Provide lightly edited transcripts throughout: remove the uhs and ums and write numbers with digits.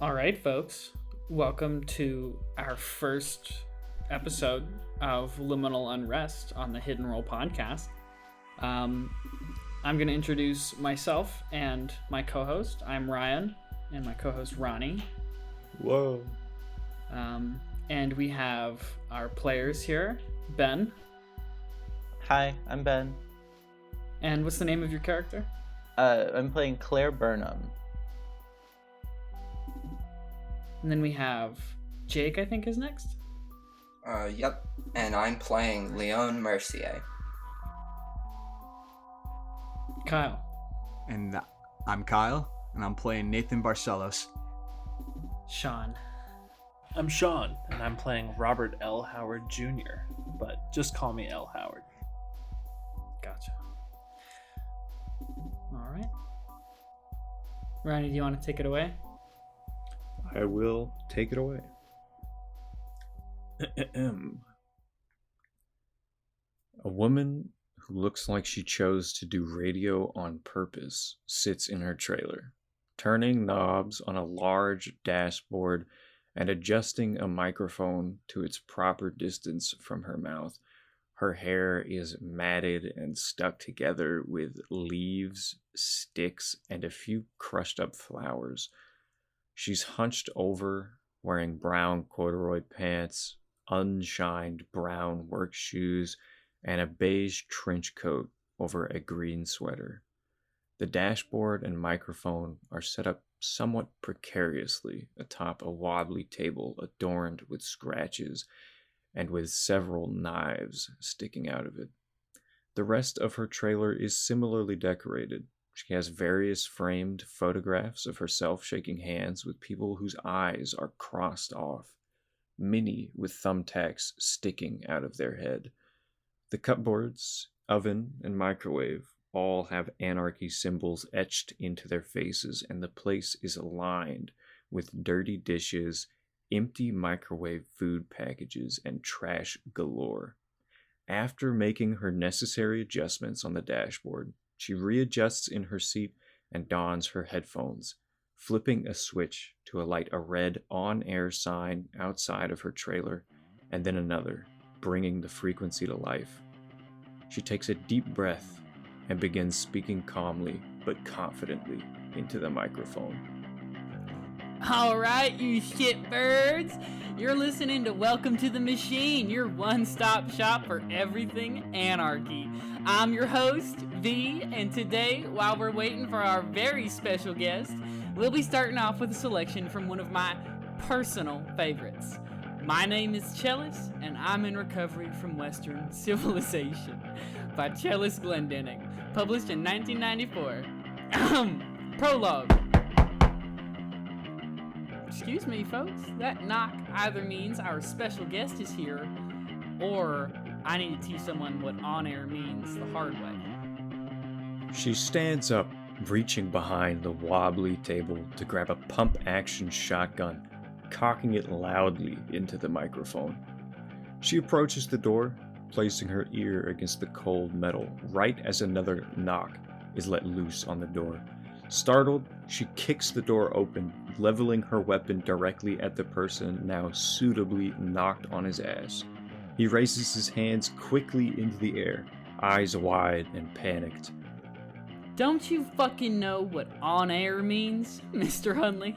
All right, folks. Welcome to our first episode of Liminal Unrest on the Hidden Roll podcast. I'm going to introduce myself and my co-host. I'm Ryan, and my co-host Ronnie. Whoa. And we have our players here. Ben. Hi, I'm Ben. And what's the name of your character? I'm playing Claire Burnham. And then we have Jake, I think, is next. Yep. And I'm playing Leon Mercier. Kyle. And I'm Kyle, and I'm playing Nathan Barcellos. Sean. I'm Sean, and I'm playing Robert Elhoward Jr., but just call me Elhoward. Gotcha. All right. Ronnie, do you want to take it away? I will take it away. A woman who looks like she chose to do radio on purpose sits in her trailer, turning knobs on a large dashboard and adjusting a microphone to its proper distance from her mouth. Her hair is matted and stuck together with leaves, sticks, and a few crushed up flowers. She's hunched over, wearing brown corduroy pants, unshined brown work shoes, and a beige trench coat over a green sweater. The dashboard and microphone are set up somewhat precariously atop a wobbly table adorned with scratches and with several knives sticking out of it. The rest of her trailer is similarly decorated. She has various framed photographs of herself shaking hands with people whose eyes are crossed off, many with thumbtacks sticking out of their head. The cupboards, oven, and microwave all have anarchy symbols etched into their faces, and the place is lined with dirty dishes, empty microwave food packages, and trash galore. After making her necessary adjustments on the dashboard, she readjusts in her seat and dons her headphones, flipping a switch to alight a red on-air sign outside of her trailer, and then another, bringing the frequency to life. She takes a deep breath and begins speaking calmly but confidently into the microphone. All right, you shitbirds. You're listening to Welcome to the Machine, your one-stop shop for everything anarchy. I'm your host, V, and today, while we're waiting for our very special guest, we'll be starting off with a selection from one of my personal favorites. My name is Chellis, and I'm in recovery from Western civilization by Chellis Glendinning, published in 1994. Prologue. Excuse me, folks. That knock either means our special guest is here, or I need to teach someone what on-air means the hard way. She stands up, reaching behind the wobbly table to grab a pump-action shotgun, cocking it loudly into the microphone. She approaches the door, placing her ear against the cold metal right as another knock is let loose on the door. Startled, she kicks the door open, leveling her weapon directly at the person now suitably knocked on his ass. He raises his hands quickly into the air, eyes wide and panicked. Don't you fucking know what on-air means, Mr. Hunley?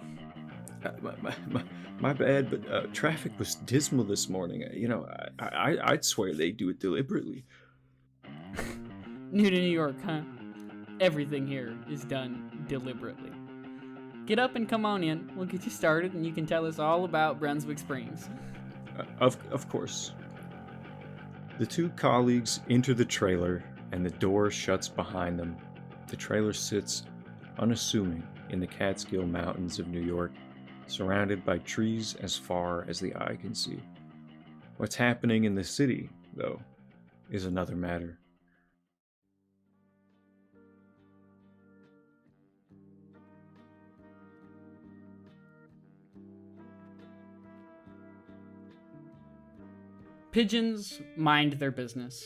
My bad, but traffic was dismal this morning. I'd swear they do it deliberately. New to New York, huh? Everything here is done deliberately. Get up and come on in. We'll get you started, and you can tell us all about Brunswick Springs. Of course. The two colleagues enter the trailer, and the door shuts behind them. The trailer sits unassuming in the Catskill Mountains of New York, surrounded by trees as far as the eye can see. What's happening in the city, though, is another matter. Pigeons mind their business,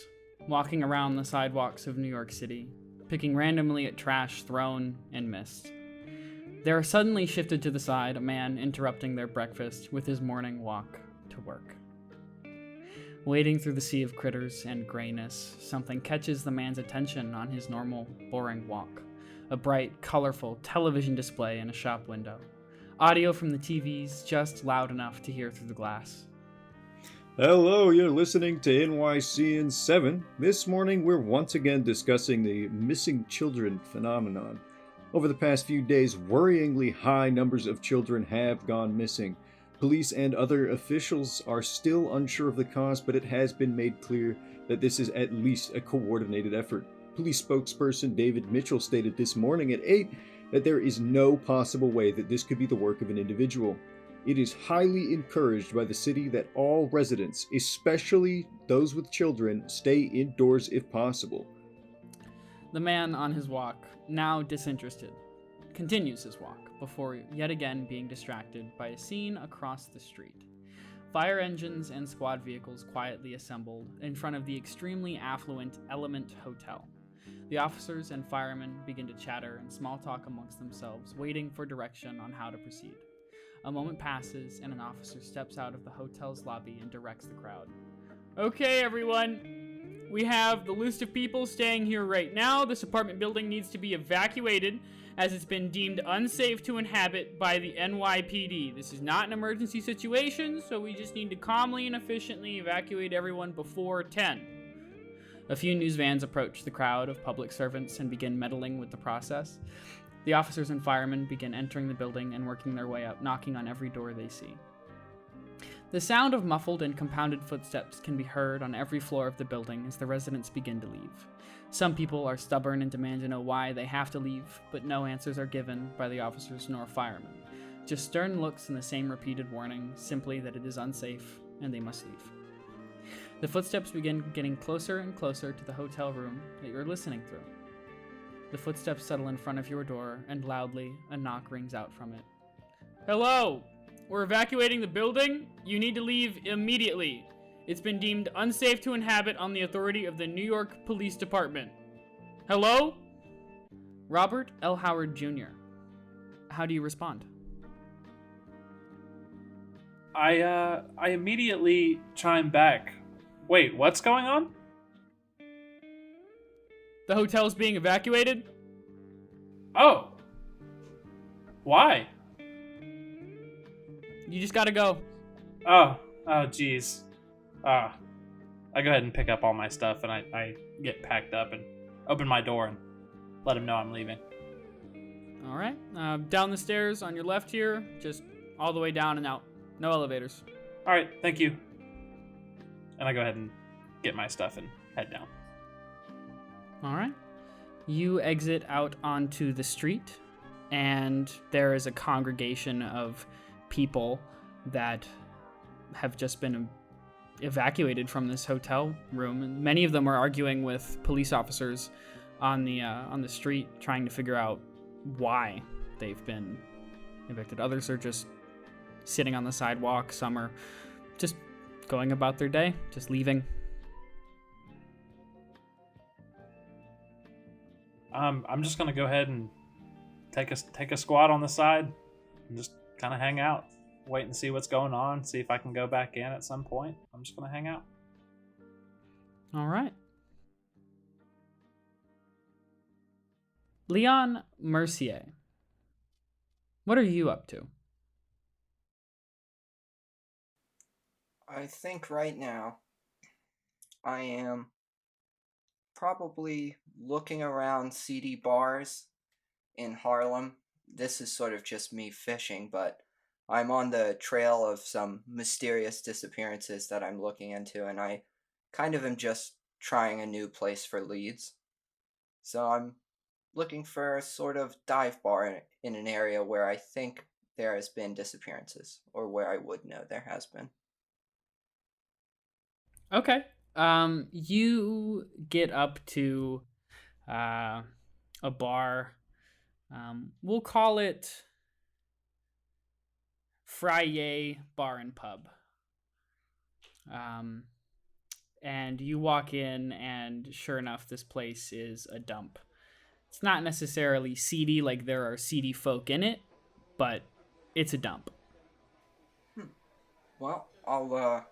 walking around the sidewalks of New York City, picking randomly at trash thrown and missed. They're suddenly shifted to the side, a man interrupting their breakfast with his morning walk to work. Wading through the sea of critters and grayness, something catches the man's attention on his normal, boring walk. A bright, colorful television display in a shop window. Audio from the TV's just loud enough to hear through the glass. Hello, you're listening to NYC in 7. This morning we're once again discussing the missing children phenomenon. Over the past few days, worryingly high numbers of children have gone missing. Police and other officials are still unsure of the cause, but it has been made clear that this is at least a coordinated effort. Police spokesperson David Mitchell stated this morning at 8 that there is no possible way that this could be the work of an individual. It is highly encouraged by the city that all residents, especially those with children, stay indoors if possible. The man on his walk, now disinterested, continues his walk before yet again being distracted by a scene across the street. Fire engines and squad vehicles quietly assembled in front of the extremely affluent Element Hotel. The officers and firemen begin to chatter and small talk amongst themselves, waiting for direction on how to proceed. A moment passes and an officer steps out of the hotel's lobby and directs the crowd. Okay, everyone. We have the list of people staying here right now. This apartment building needs to be evacuated as it's been deemed unsafe to inhabit by the NYPD. This is not an emergency situation, so we just need to calmly and efficiently evacuate everyone before 10. A few news vans approach the crowd of public servants and begin meddling with the process. The officers and firemen begin entering the building and working their way up, knocking on every door they see. The sound of muffled and compounded footsteps can be heard on every floor of the building as the residents begin to leave. Some people are stubborn and demand to know why they have to leave, but no answers are given by the officers nor firemen. Just stern looks and the same repeated warning, simply that it is unsafe and they must leave. The footsteps begin getting closer and closer to the hotel room that you're listening through. The footsteps settle in front of your door, and loudly, a knock rings out from it. Hello! We're evacuating the building. You need to leave immediately. It's been deemed unsafe to inhabit on the authority of the New York Police Department. Hello? Robert Elhoward Jr. How do you respond? I immediately chime back. Wait, what's going on? The hotel's being evacuated? Oh. Why? You just gotta go. Oh, geez. I go ahead and pick up all my stuff, and I get packed up and open my door and let him know I'm leaving. All right. Down the stairs on your left here, just all the way down and out. No elevators. All right, thank you. And I go ahead and get my stuff and head down. All right. You exit out onto the street, and there is a congregation of people that have just been evacuated from this hotel room, and many of them are arguing with police officers on the street, trying to figure out why they've been evicted. Others are just sitting on the sidewalk. Some are just going about their day, just leaving. I'm just gonna go ahead and take a squat on the side and just kind of hang out, wait and see what's going on, see if I can go back in at some point. I'm just gonna hang out. All right. Leon Mercier, what are you up to? I think right now I am probably looking around seedy bars in Harlem. This is sort of just me fishing, but I'm on the trail of some mysterious disappearances that I'm looking into, and I kind of am just trying a new place for leads. So I'm looking for a sort of dive bar in an area where I think there has been disappearances, or where I would know there has been. Okay. You get up to a bar. We'll call it Friar Bar and Pub. And you walk in, and sure enough, this place is a dump. It's not necessarily seedy, like there are seedy folk in it, but it's a dump. Well, I'll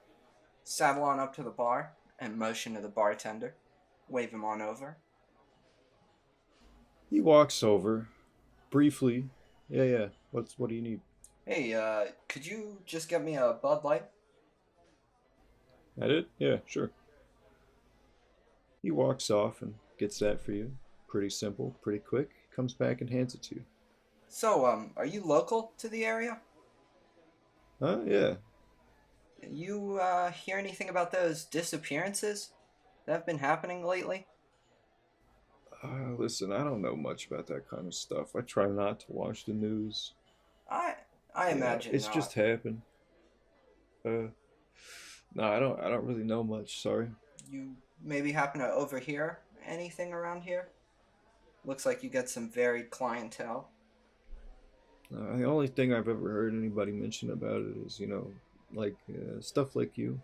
saddle on up to the bar and motion to the bartender. Wave him on over. He walks over, briefly. Yeah. What do you need? Hey, could you just get me a Bud Light? That it? Yeah, sure. He walks off and gets that for you. Pretty simple, pretty quick. Comes back and hands it to you. So, are you local to the area? Yeah. You, hear anything about those disappearances that have been happening lately? Listen, I don't know much about that kind of stuff. I try not to watch the news. I imagine it's not. just happened. No, I don't really know much. Sorry. You maybe happen to overhear anything around here? Looks like you get some varied clientele. The only thing I've ever heard anybody mention about it is, stuff like you.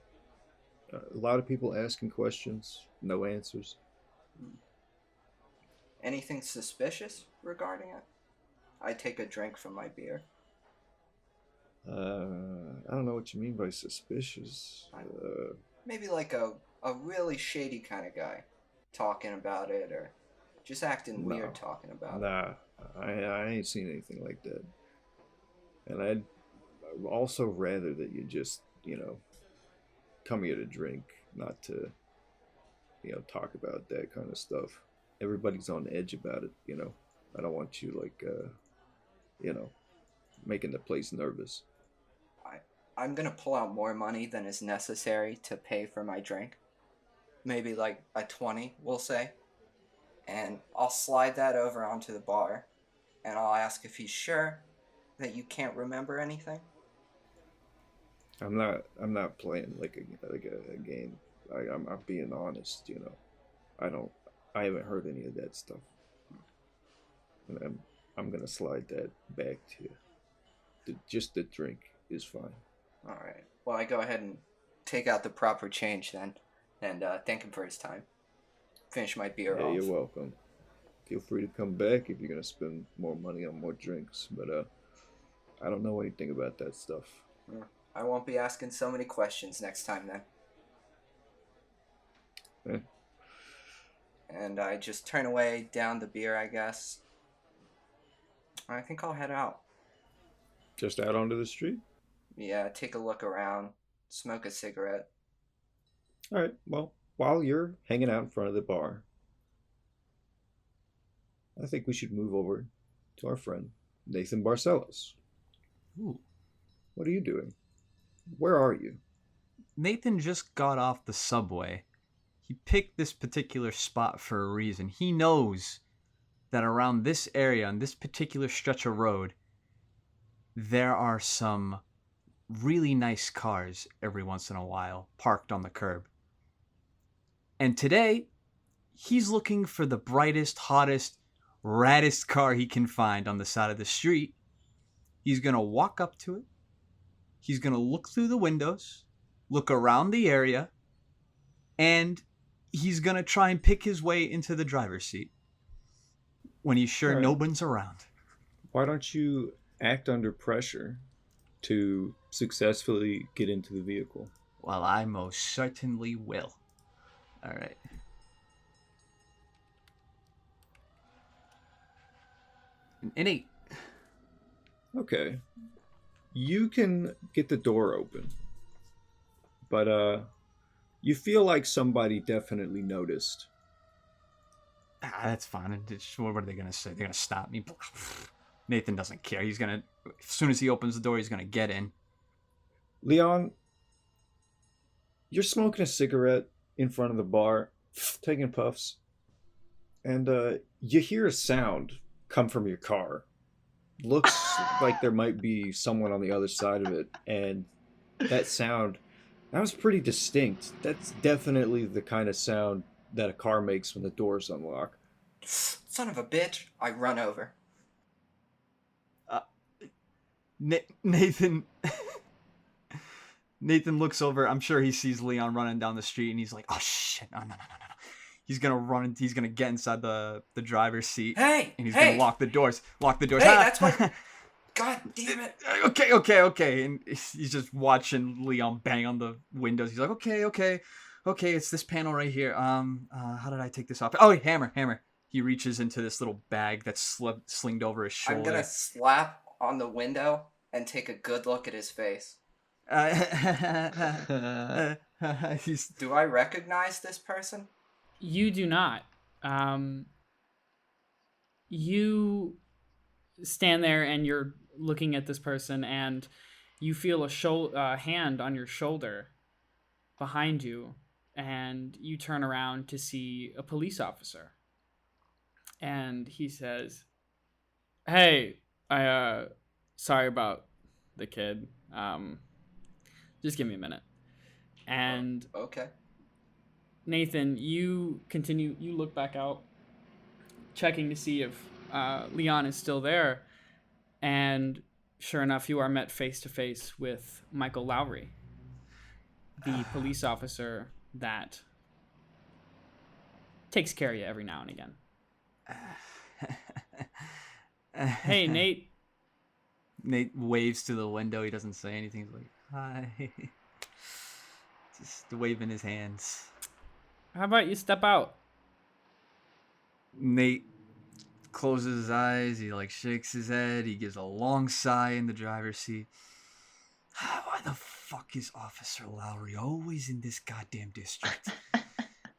A lot of people asking questions, no answers. Anything suspicious regarding it? I take a drink from my beer. I don't know what you mean by suspicious. Maybe like a really shady kind of guy talking about it, or just acting weird talking about it. Nah, I ain't seen anything like that. And I'd also rather that you just, come here to drink, not to, talk about that kind of stuff. Everybody's on edge about it, I don't want you, making the place nervous. I'm gonna pull out more money than is necessary to pay for my drink. Maybe like a 20, we'll say. And I'll slide that over onto the bar, and I'll ask if he's sure that you can't remember anything. I'm not playing like a game. I'm being honest, I haven't heard any of that stuff. And I'm gonna slide that back to you. Just the drink is fine. Alright. Well, I go ahead and take out the proper change then, and thank him for his time. Finish my beer off. You're welcome. Feel free to come back if you're gonna spend more money on more drinks, but I don't know anything about that stuff. I won't be asking so many questions next time then. And I just turn away, down the beer, I guess. I think I'll head out. Just out onto the street? Yeah, take a look around, smoke a cigarette. All right, well, while you're hanging out in front of the bar, I think we should move over to our friend, Nathan Barcellos. Ooh. What are you doing? Where are you? Nathan just got off the subway. He picked this particular spot for a reason. He knows that around this area, on this particular stretch of road, there are some really nice cars every once in a while parked on the curb. And today, he's looking for the brightest, hottest, raddest car he can find on the side of the street. He's going to walk up to it. He's going to look through the windows, look around the area, and he's going to try and pick his way into the driver's seat when he's sure nobody's around. Why don't you act under pressure to successfully get into the vehicle? Well, I most certainly will. All right. An 8. Okay. You can get the door open, but you feel like somebody definitely noticed. That's fine. What are they going to say? They're going to stop me? Nathan doesn't care. He's going to, as soon as he opens the door, he's going to get in. Leon, you're smoking a cigarette in front of the bar, taking puffs, and you hear a sound come from your car. Looks like there might be someone on the other side of it, and that sound, that was pretty distinct. That's definitely the kind of sound that a car makes when the doors unlock. Son of a bitch! I run over. Nathan looks over. I'm sure he sees Leon running down the street, and he's like, "Oh shit! No! He's gonna run. He's gonna get inside the driver's seat. Hey! And he's hey! gonna lock the doors. Lock the doors. Hey, that's what. God damn it! Okay. And he's just watching Leon bang on the windows. He's like, okay. It's this panel right here. How did I take this off? Oh, hammer. He reaches into this little bag that's slinged over his shoulder. I'm gonna slap on the window and take a good look at his face. Do I recognize this person? You do not. You stand there and you're looking at this person, and you feel a hand on your shoulder behind you, and you turn around to see a police officer. And he says, "Hey, sorry about the kid. Just give me a minute." And okay. Nathan, you look back out, checking to see if Leon is still there, and sure enough, you are met face to face with Michael Lowry, the police officer that takes care of you every now and again. Hey, Nate. Nate waves to the window. He doesn't say anything. He's like, hi. Just waving his hands. How about you step out? Nate closes his eyes. He shakes his head. He gives a long sigh in the driver's seat. Why the fuck is Officer Lowry always in this goddamn district?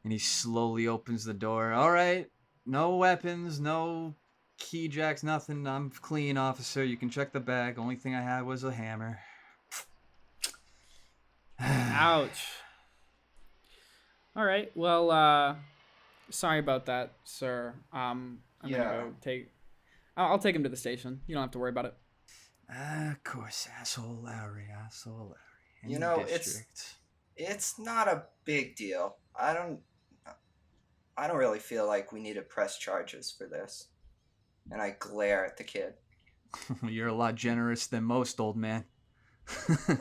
And he slowly opens the door. All right. No weapons, no key jacks, nothing. I'm clean, officer. You can check the bag. Only thing I had was a hammer. Ouch. All right. Well, sorry about that, sir. I'm gonna go take. I'll take him to the station. You don't have to worry about it. Of course, asshole Lowry. In You the know, district. it's not a big deal. I don't really feel like we need to press charges for this. And I glare at the kid. You're a lot generous than most, old man.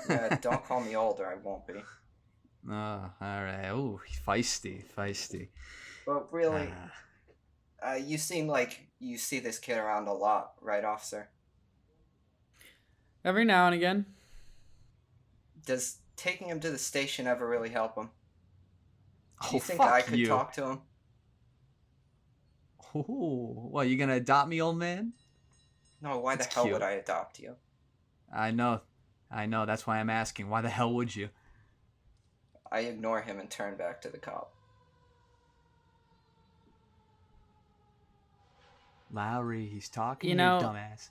Yeah, don't call me old or I won't be. Oh, all right. Oh, feisty. But really, you seem like you see this kid around a lot, right, officer? Every now and again. Does taking him to the station ever really help him? Do you think fuck I could you. talk to him? Oh, what, you gonna adopt me, old man? No, why That's the hell cute. would I adopt you? I know. That's why I'm asking. Why the hell would you? I ignore him and turn back to the cop. Lowry, he's talking. You You know- dumbass.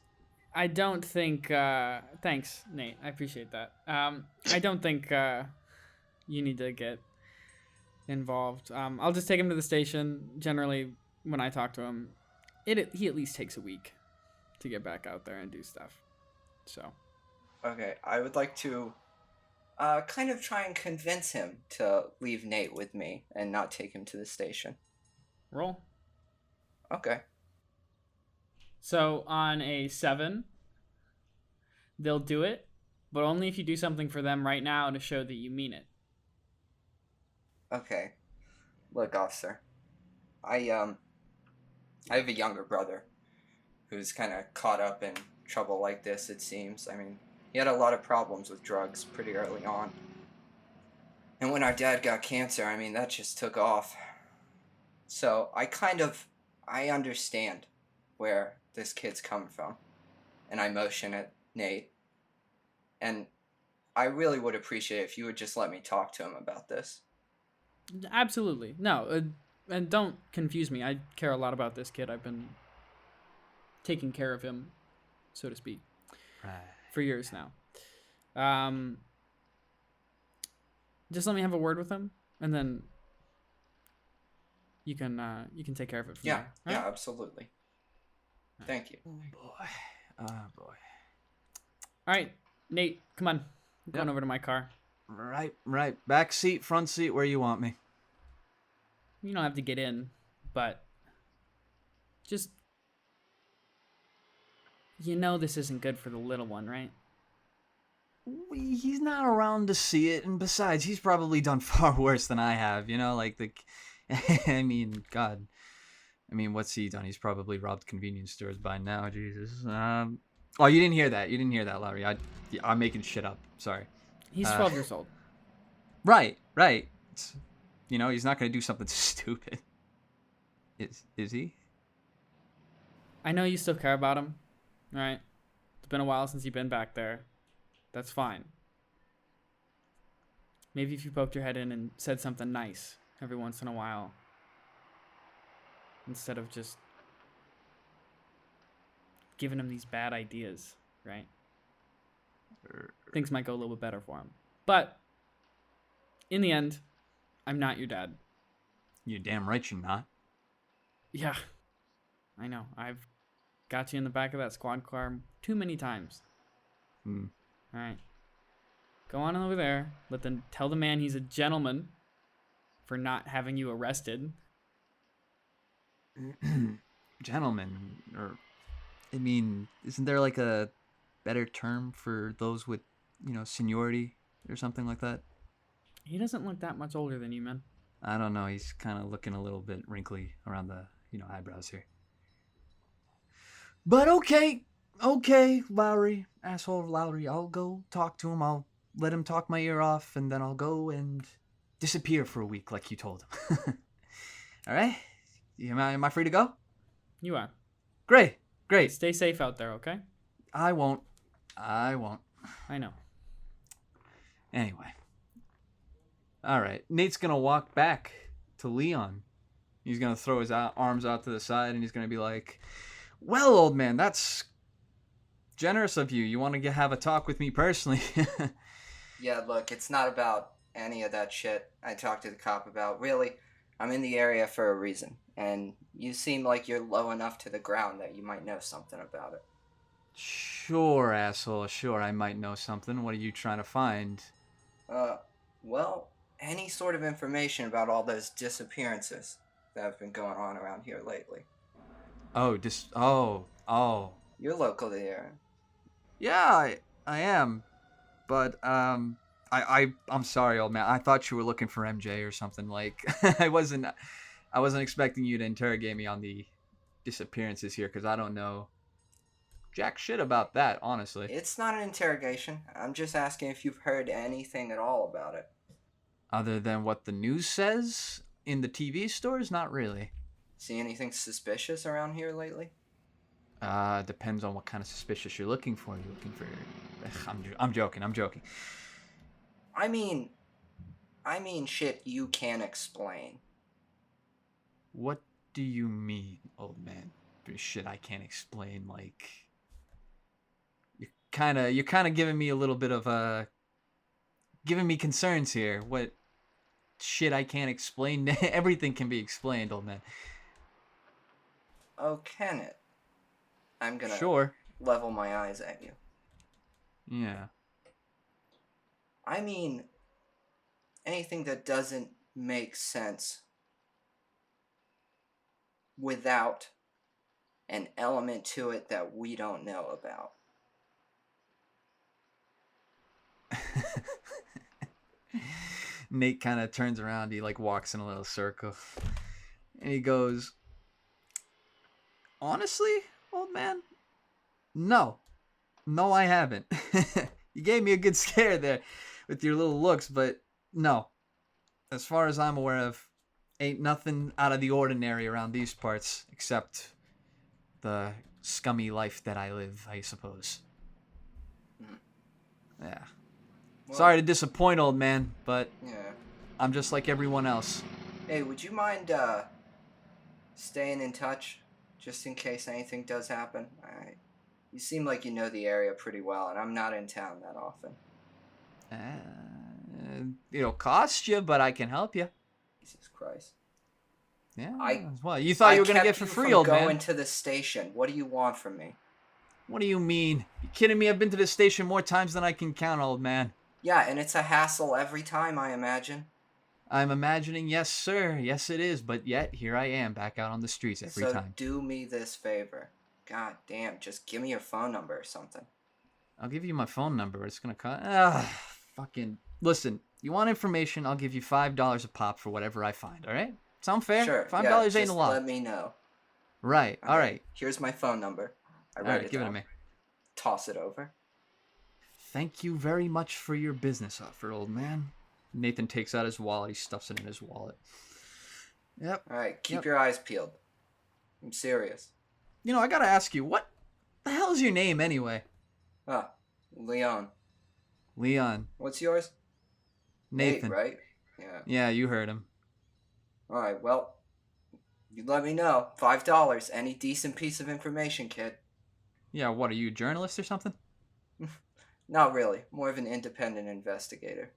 I don't think. Thanks, Nate. I appreciate that. I don't think you need to get involved. I'll just take him to the station. Generally, when I talk to him, he at least takes a week to get back out there and do stuff. So. Okay, I would like to kind of try and convince him to leave Nate with me and not take him to the station. Roll. Okay. So on a 7, they'll do it, but only if you do something for them right now to show that you mean it. Okay. Look, officer. I have a younger brother who's kind of caught up in trouble like this, it seems. I mean, he had a lot of problems with drugs pretty early on. And when our dad got cancer, I mean, that just took off. So I understand where this kid's coming from. And I motion at Nate. And I really would appreciate it if you would just let me talk to him about this. Absolutely. No, and don't confuse me. I care a lot about this kid. I've been taking care of him, so to speak, for years now. Just let me have a word with him, and then you can take care of it from Yeah, there. All right? yeah, absolutely. Thank you. Oh boy. All right, Nate, come on. I'm going Yep. over to my car. Right. Back seat, front seat, where you want me. You don't have to get in, but just this isn't good for the little one, right? He's not around to see it, and besides, he's probably done far worse than I have. I mean, God. I mean, what's he done? He's probably robbed convenience stores by now, Jesus. Oh, you didn't hear that. You didn't hear that, Larry. I'm making shit up. Sorry. He's 12 years old. Right. It's, he's not going to do something stupid. Is he? I know you still care about him, right? It's been a while since you've been back there. That's fine. Maybe if you poked your head in and said something nice every once in a while, instead of just giving him these bad ideas, right? Things might go a little bit better for him. But in the end, I'm not your dad. You're damn right you're not. Yeah, I know. I've got you in the back of that squad car too many times. All right. Go on over there. Tell the man he's a gentleman for not having you arrested. Gentleman, isn't there like a better term for those with, seniority or something like that? He doesn't look that much older than you, man. I don't know. He's kind of looking a little bit wrinkly around the, eyebrows here. But okay, Lowry, asshole Lowry. I'll go talk to him. I'll let him talk my ear off, and then I'll go and disappear for a week like you told him. All right? Am I free to go? You are. Great. Stay safe out there, okay? I won't. I know. Anyway. All right. Nate's going to walk back to Leon. He's going to throw his arms out to the side, and he's going to be like, well, old man, that's generous of you. You want to have a talk with me personally? Yeah, look, it's not about any of that shit I talked to the cop about. Really, I'm in the area for a reason, and you seem like you're low enough to the ground that you might know something about it. Sure, asshole. Sure, I might know something. What are you trying to find? Well, any sort of information about all those disappearances that have been going on around here lately. Oh. You're local to the area. Yeah, I am. But, I'm sorry, old man. I thought you were looking for MJ or something. Like, I wasn't expecting you to interrogate me on the disappearances here, because I don't know jack shit about that, honestly. It's not an interrogation. I'm just asking if you've heard anything at all about it. Other than what the news says in the TV stores? Not really. See anything suspicious around here lately? Depends on what kind of suspicious you're looking for. You're looking for... I'm joking. I mean shit you can't explain. What do you mean, old man? Shit I can't explain, like... You're kind of giving me a little bit of, giving me concerns here. What shit I can't explain? Everything can be explained, old man. Oh, can it? I'm gonna level my eyes at you. Yeah. I mean, anything that doesn't make sense without an element to it that we don't know about. Nate kind of turns around. He walks in a little circle, and he goes, "Honestly, old man, no, I haven't." You gave me a good scare there with your little looks, but no, as far as I'm aware of, ain't nothing out of the ordinary around these parts except the scummy life that I live, I suppose. Yeah. Well, sorry to disappoint, old man, but yeah, I'm just like everyone else. Hey, would you mind staying in touch just in case anything does happen? You seem like you know the area pretty well, and I'm not in town that often. It'll cost you, but I can help you. Jesus Christ. Yeah. Well, you thought you were gonna get for free, old man. Going to the station. What do you want from me? What do you mean? You kidding me? I've been to the station more times than I can count, old man. Yeah, and it's a hassle every time, I imagine. I'm imagining, yes, sir. Yes, it is. But yet, here I am, back out on the streets every time. So do me this favor. God damn, just give me your phone number or something. I'll give you my phone number. It's gonna cost... fucking... Listen, you want information, I'll give you $5 a pop for whatever I find, alright? Sound fair? Sure, $5 ain't a lot. Let me know. Right, alright. Here's my phone number. Alright, give it to me. toss it over. Thank you very much for your business offer, old man. Nathan takes out his wallet. He stuffs it in his wallet. Yep. All right, keep Yep. your eyes peeled. I'm serious. I gotta ask you, what the hell is your name anyway? Ah, Leon. Leon. What's yours? Nathan. Nate, right? Yeah. Yeah, you heard him. All right, well, you let me know. $5. Any decent piece of information, kid. Yeah, what, are you a journalist or something? Not really. More of an independent investigator.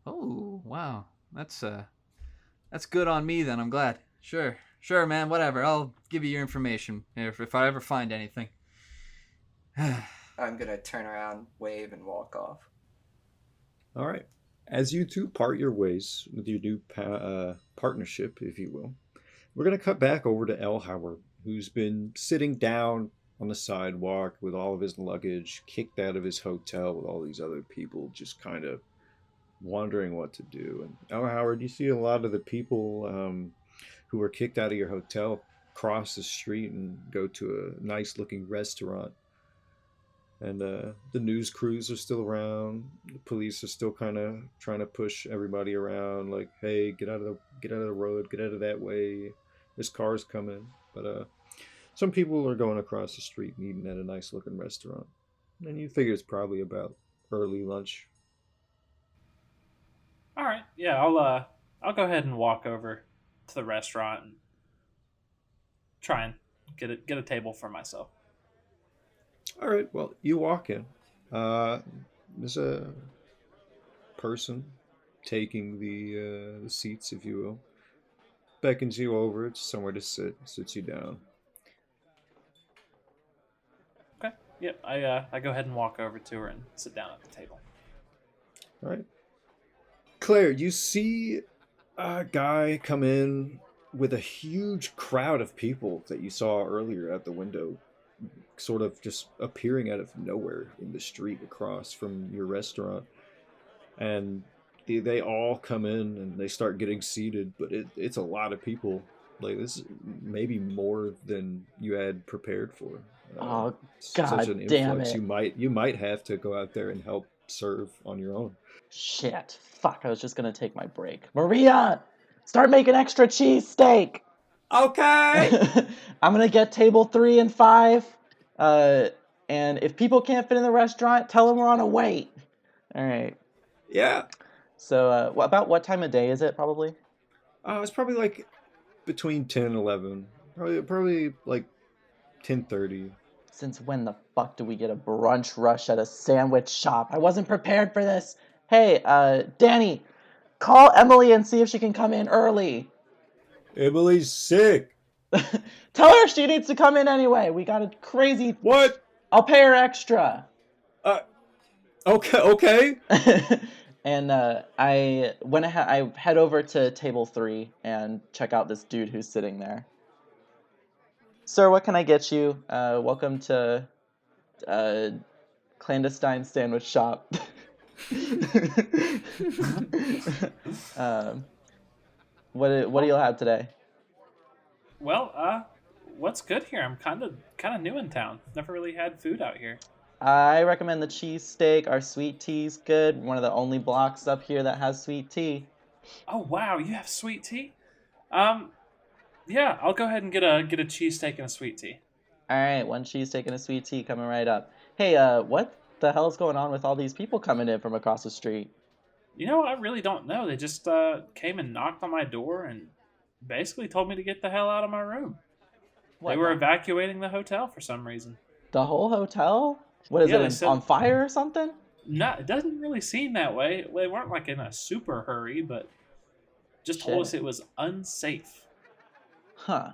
Oh, wow. That's good on me then, I'm glad. Sure, man, whatever. I'll give you your information if I ever find anything. I'm gonna turn around, wave, and walk off. All right. As you two part your ways with your new partnership, if you will, we're going to cut back over to Elhoward, who's been sitting down on the sidewalk with all of his luggage, kicked out of his hotel with all these other people, just kind of wondering what to do. And Elhoward, you see a lot of the people who were kicked out of your hotel cross the street and go to a nice-looking restaurant. And the news crews are still around. The police are still kind of trying to push everybody around, like, "Hey, get out of the road, get out of that way. There's cars coming." But some people are going across the street and eating at a nice looking restaurant, and you figure it's probably about early lunch. All right, yeah, I'll go ahead and walk over to the restaurant and try and get a table for myself. All right, well, you walk in. There's a person taking the seats, if you will. Beckons you over. It's somewhere to sit. Sits you down. Okay, yep, I go ahead and walk over to her and sit down at the table. All right. Claire, you see a guy come in with a huge crowd of people that you saw earlier at the window, sort of just appearing out of nowhere in the street across from your restaurant. And they all come in and they start getting seated, but it's a lot of people. Like, this is maybe more than you had prepared for. Oh, Such God an damn influx. it. You might have to go out there and help serve on your own. Shit. Fuck, I was just gonna take my break. Maria! Start making extra cheesesteak! Okay! I'm gonna get table 3 and 5. And if people can't fit in the restaurant, tell them we're on a wait. Alright. Yeah. So, about what time of day is it, probably? It's probably like between 10 and 11. Probably like 10:30. Since when the fuck do we get a brunch rush at a sandwich shop? I wasn't prepared for this. Hey, Danny, call Emily and see if she can come in early. Emily's sick. Tell her she needs to come in anyway. We got a crazy... What? I'll pay her extra. Okay. And I head over to table 3 and check out this dude who's sitting there. Sir, what can I get you? Welcome to clandestine sandwich shop. What do you have today? Well, what's good here? I'm kind of new in town. Never really had food out here. I recommend the cheesesteak. Our sweet tea's good. One of the only blocks up here that has sweet tea. Oh wow, you have sweet tea? Yeah, I'll go ahead and get a cheesesteak and a sweet tea. All right, one cheesesteak and a sweet tea coming right up. Hey, what the hell is going on with all these people coming in from across the street? You know, I really don't know. They just came and knocked on my door and basically told me to get the hell out of my room. They were evacuating the hotel for some reason. The whole hotel? What is it, on fire or something? No, it doesn't really seem that way. They weren't like in a super hurry, but just told us it was unsafe. Huh.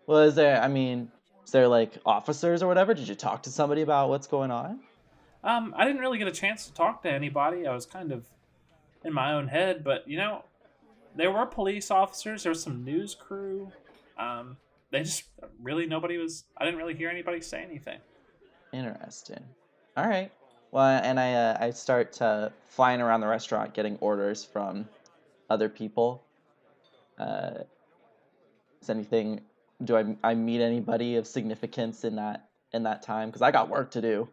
Well, is there like officers or whatever? Did you talk to somebody about what's going on? I didn't really get a chance to talk to anybody. I was kind of in my own head, but you know, there were police officers. There was some news crew. They just really I didn't really hear anybody say anything. Interesting. All right. Well, and I start flying around the restaurant getting orders from other people. Do I meet anybody of significance in that in that time? Because I got work to do.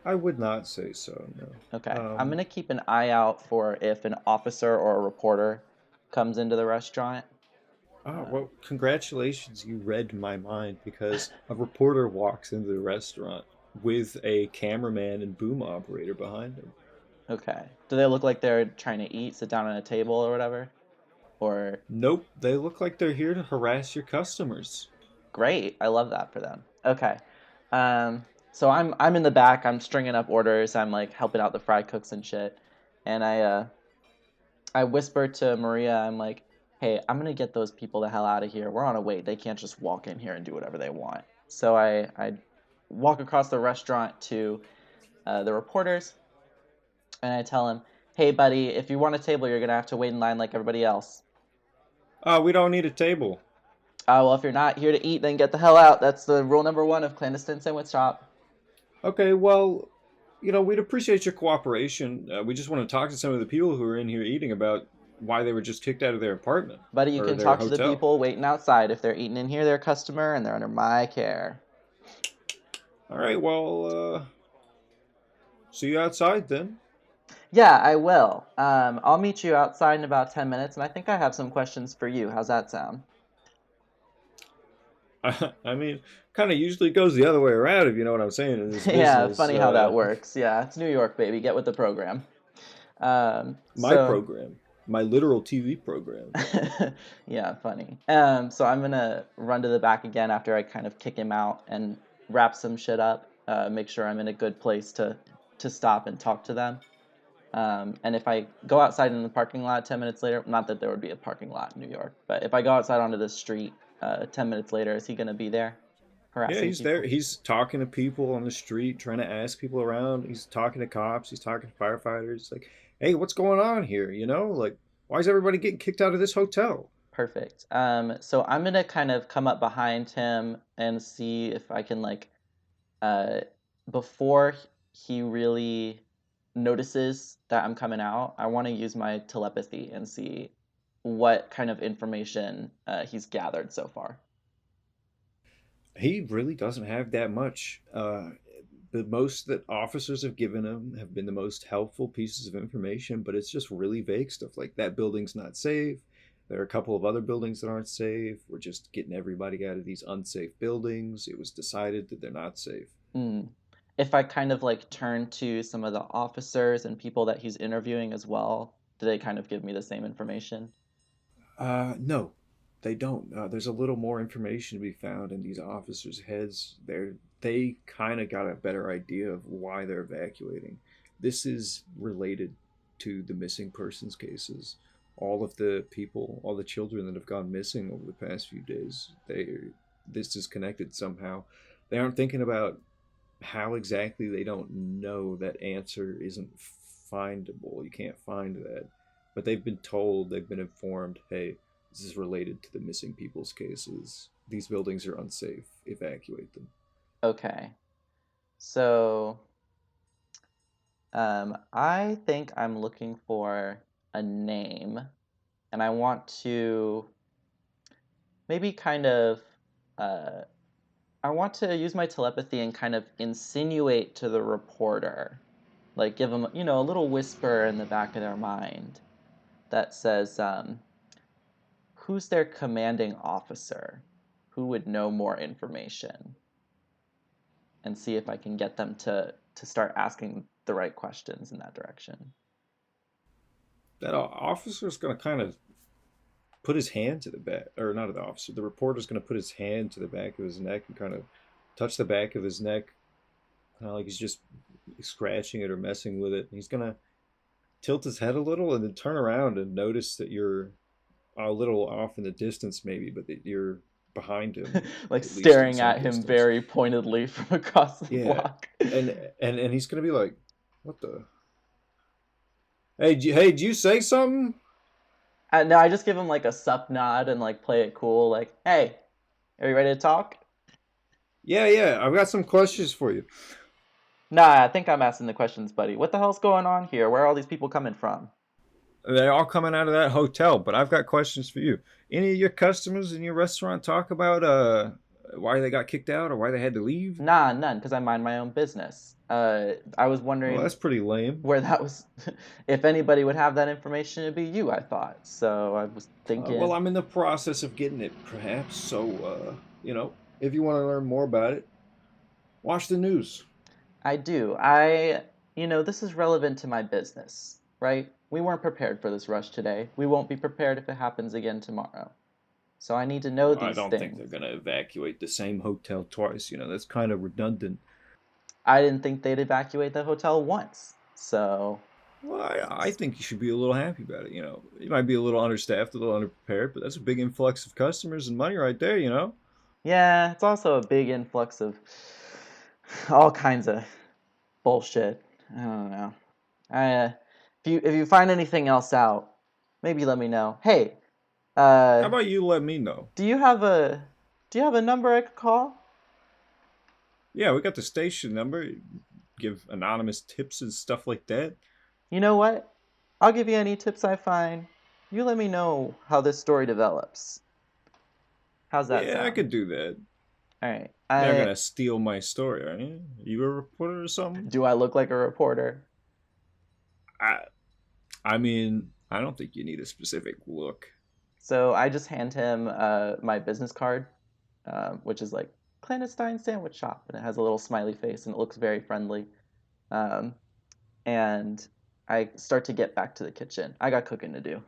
I would not say so, no. Okay. I'm going to keep an eye out for if an officer or a reporter comes into the restaurant. Well, congratulations, you read my mind, because a reporter walks into the restaurant with a cameraman and boom operator behind him. Okay. Do they look like they're trying to eat, sit down on a table or whatever? Or Nope, they look like they're here to harass your customers. great. I love that for them. Okay. So I'm in the back. I'm stringing up orders. I'm like helping out the fry cooks and shit. And I whisper to Maria. I'm like, "Hey, I'm gonna get those people the hell out of here. We're on a wait. They can't just walk in here and do whatever they want." So I walk across the restaurant to the reporters, and I tell him, "Hey, buddy, if you want a table, you're gonna have to wait in line like everybody else." We don't need a table. Well, if you're not here to eat, then get the hell out. That's the rule number 1 of clandestine sandwich shop. Okay, well, we'd appreciate your cooperation. We just want to talk to some of the people who are in here eating about why they were just kicked out of their apartment. Buddy, you or can their talk to the hotel. people waiting outside. If they're eating in here, they're a customer and they're under my care. All right, well, see you outside then. Yeah, I will. I'll meet you outside in about 10 minutes, and I think I have some questions for you. How's that sound? I mean, kind of usually goes the other way around, if you know what I'm saying. In this Yeah, business. funny how that works. Yeah, it's New York, baby. Get with the program. My program. My literal TV program. Yeah, funny. So I'm gonna run to the back again after I kind of kick him out and wrap some shit up. Make sure I'm in a good place to stop and talk to them. And if I go outside in the parking lot 10 minutes later, not that there would be a parking lot in New York, but if I go outside onto the street 10 minutes later, is he going to be there? Yeah, he's there. He's talking to people on the street, trying to ask people around. He's talking to cops. He's talking to firefighters. Like, hey, what's going on here? Like, why is everybody getting kicked out of this hotel? Perfect. So I'm going to kind of come up behind him and see if I can, like, before he really notices that I'm coming out, I want to use my telepathy and see what kind of information he's gathered so far. He really doesn't have that much. The most that officers have given him have been the most helpful pieces of information, but it's just really vague stuff like that building's not safe. There are a couple of other buildings that aren't safe. We're just getting everybody out of these unsafe buildings. It was decided that they're not safe. If I kind of like turn to some of the officers and people that he's interviewing as well, do they kind of give me the same information? No, they don't. There's a little more information to be found in these officers' heads. They kind of got a better idea of why they're evacuating. This is related to the missing persons cases. All of the people, all the children that have gone missing over the past few days, this is connected somehow. They aren't thinking about how exactly. They don't know. That answer isn't findable. You can't find that. But they've been informed, hey, this is related to the missing people's cases. These buildings are unsafe. Evacuate them. Okay. So, I think I'm looking for a name, and I want to maybe kind of, I want to use my telepathy and kind of insinuate to the reporter, like give them, a little whisper in the back of their mind that says, who's their commanding officer? Who would know more information? And see if I can get them to start asking the right questions in that direction. That officer's going to kind of put his hand to the back, or not the officer, the reporter's going to put his hand to the back of his neck and kind of touch the back of his neck, kind of like he's just scratching it or messing with it. And he's going to tilt his head a little and then turn around and notice that you're a little off in the distance maybe, but that you're behind him. Like staring at him very pointedly from across the block. And he's going to be like, what the? Hey, did you say something? No, I just give him like a sup nod and like play it cool. Like, hey, are you ready to talk? Yeah, I've got some questions for you. Nah, I think I'm asking the questions, buddy. What the hell's going on here? Where are all these people coming from? They're all coming out of that hotel, but I've got questions for you. Any of your customers in your restaurant talk about why they got kicked out or why they had to leave? Nah, none, because I mind my own business. I was wondering Well, that's pretty lame. where that was. If anybody would have that information, it'd be you, I thought. So I was thinking. Well, I'm in the process of getting it, perhaps. So, if you want to learn more about it, watch the news. I do. This is relevant to my business, right? We weren't prepared for this rush today. We won't be prepared if it happens again tomorrow. So I need to know these I don't things. think they're going to evacuate the same hotel twice. That's kind of redundant. I didn't think they'd evacuate the hotel once. So. Well, I think you should be a little happy about it. You might be a little understaffed, a little underprepared, but that's a big influx of customers and money right there, Yeah, it's also a big influx of all kinds of bullshit. I don't know. If you find anything else out, maybe let me know. Hey, how about you let me know? Do you have a number I could call? Yeah, we got the station number. Give anonymous tips and stuff like that. You know what? I'll give you any tips I find. You let me know how this story develops. How's that sound? Yeah, I could do that. All right. You're not gonna steal my story, are you? You a reporter or something? Do I look like a reporter? I mean, I don't think you need a specific look. So I just hand him my business card, which is like clandestine sandwich shop, and it has a little smiley face, and it looks very friendly. And I start to get back to the kitchen. I got cooking to do.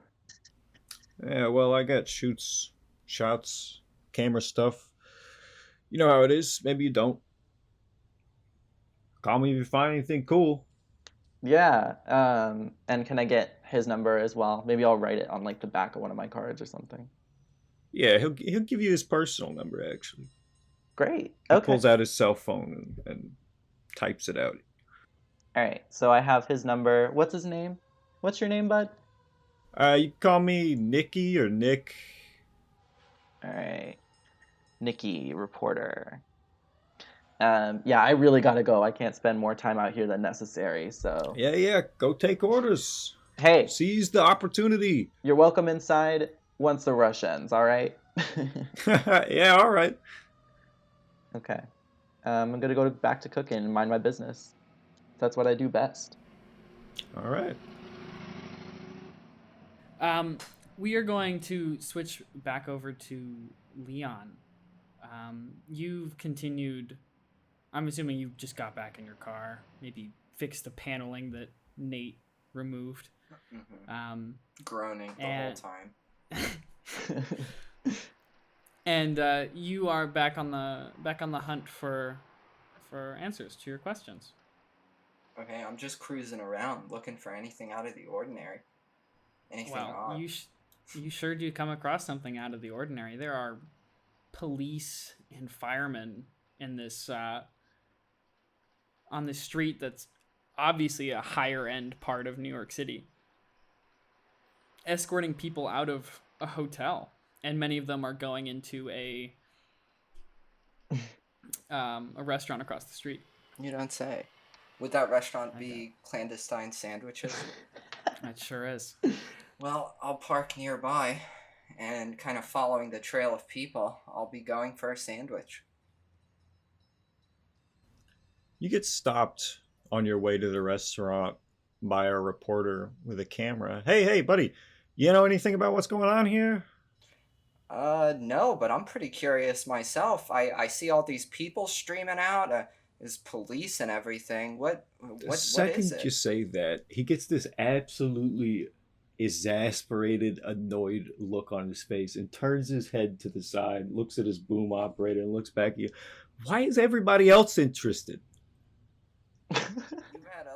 Yeah, well, I got shots, camera stuff. You know how it is. Maybe you don't. Call me if you find anything cool. Yeah. And can I get his number as well? Maybe I'll write it on like the back of one of my cards or something. Yeah, he'll give you his personal number actually. Great. He Okay. pulls out his cell phone and types it out. All right. So I have his number. What's his name? What's your name, bud? You can call me Nicky or Nick. All right. Nicky, reporter. Yeah, I really gotta go. I can't spend more time out here than necessary, so... Yeah, go take orders. Hey! Seize the opportunity. You're welcome inside once the rush ends, alright? Yeah, alright. Okay. I'm gonna go back to cooking and mind my business. That's what I do best. Alright. We are going to switch back over to Leon. You've continued... I'm assuming you just got back in your car, maybe fixed the paneling that Nate removed. Mm-hmm. Groaning the whole time. And you are back on the hunt for answers to your questions. Okay, I'm just cruising around looking for anything out of the ordinary. Anything odd. You sure do come across something out of the ordinary. There are police and firemen in this on this street that's obviously a higher end part of New York City, escorting people out of a hotel, and many of them are going into a restaurant across the street. You don't say. Would that restaurant be clandestine sandwiches? It sure is. Well, I'll park nearby, and kind of following the trail of people, I'll be going for a sandwich. You get stopped on your way to the restaurant by a reporter with a camera. Hey, buddy, you know anything about what's going on here? No, but I'm pretty curious myself. I see all these people streaming out. There's police and everything. What is it? The second you say that, he gets this absolutely exasperated, annoyed look on his face and turns his head to the side, looks at his boom operator and looks back at you. Why is everybody else interested?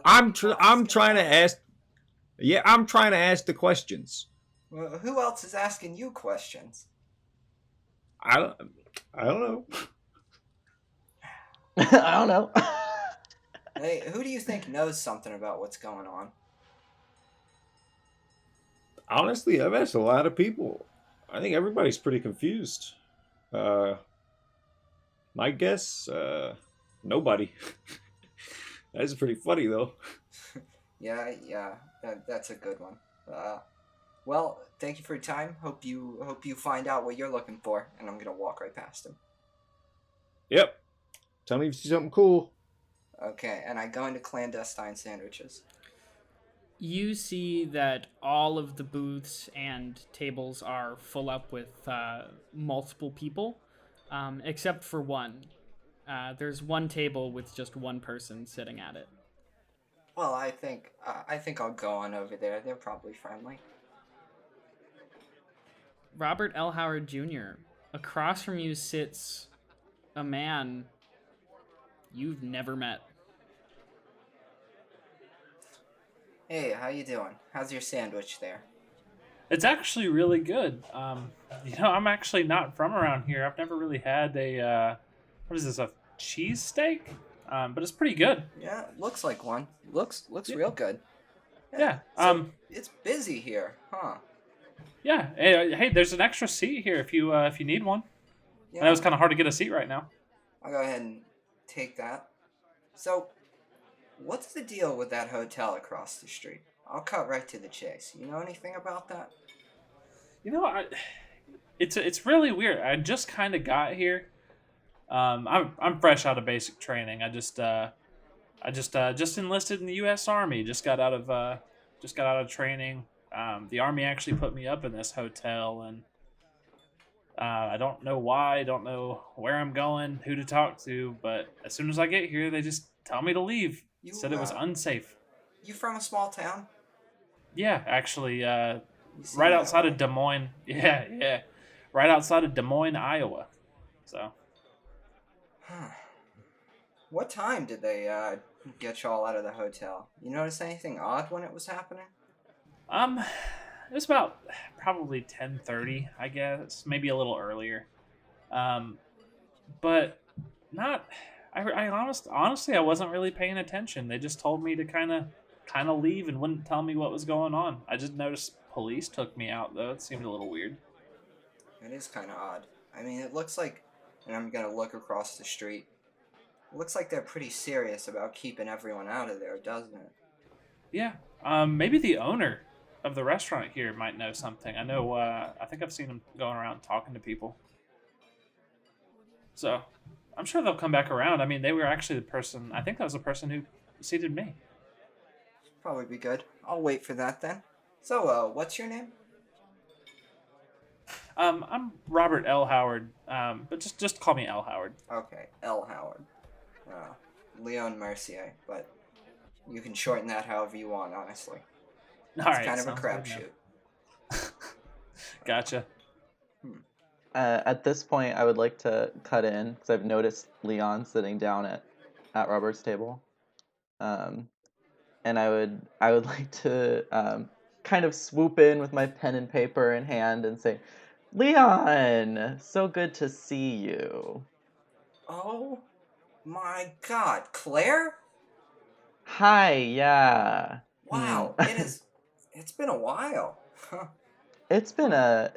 I'm trying to ask. Yeah, I'm trying to ask the questions. Well, who else is asking you questions? I don't know. I don't know. Hey, who do you think knows something about what's going on? Honestly, I've asked a lot of people. I think everybody's pretty confused. My guess, nobody. That's pretty funny, though. Yeah, that's a good one. Well, thank you for your time. Hope you find out what you're looking for, and I'm gonna walk right past him. Yep. Tell me if you see something cool. Okay, and I go into clandestine sandwiches. You see that all of the booths and tables are full up with multiple people, except for one. There's one table with just one person sitting at it. Well, I think I'll go on over there. They're probably friendly. Robert Elhoward Jr. Across from you sits a man you've never met. Hey, how you doing? How's your sandwich there? It's actually really good. I'm actually not from around here. I've never really had what is this, a cheesesteak? But it's pretty good. Yeah, looks like one. Looks real good. Yeah. So it's busy here, huh? Yeah. Hey, there's an extra seat here if you need one. Yeah. I know it's kind of hard to get a seat right now. I'll go ahead and take that. So, what's the deal with that hotel across the street? I'll cut right to the chase. You know anything about that? It's really weird. I just kind of got here. I'm fresh out of basic training. I just enlisted in the U.S. Army. Just got out of training. The Army actually put me up in this hotel, and I don't know why. I don't know where I'm going, who to talk to. But as soon as I get here, they just tell me to leave. Said it was unsafe. You from a small town? Yeah, actually, right outside of Des Moines. Yeah, right outside of Des Moines, Iowa. So. What time did they get y'all out of the hotel? You notice anything odd when it was happening? It was about probably 10:30, I guess, maybe a little earlier. But not. Honestly, I wasn't really paying attention. They just told me to kind of leave and wouldn't tell me what was going on. I just noticed police took me out though. It seemed a little weird. It is kind of odd. I mean, it looks like, and I'm gonna look across the street. It looks like they're pretty serious about keeping everyone out of there, doesn't it? Yeah. Maybe the owner of the restaurant here might know something. I know. I think I've seen him going around talking to people. So, I'm sure they'll come back around. I mean, they were actually the person. I think that was the person who seated me. Probably be good. I'll wait for that then. So, what's your name? I'm Robert Elhoward. But just call me Elhoward. Okay, Elhoward. Leon Mercier, but you can shorten that however you want, honestly. All right, it's kind of a crapshoot. Gotcha. At this point, I would like to cut in because I've noticed Leon sitting down at Robert's table, and I would like to kind of swoop in with my pen and paper in hand and say, "Leon, so good to see you." Oh my God, Claire! Hi, yeah. Wow, it's been a while. It's been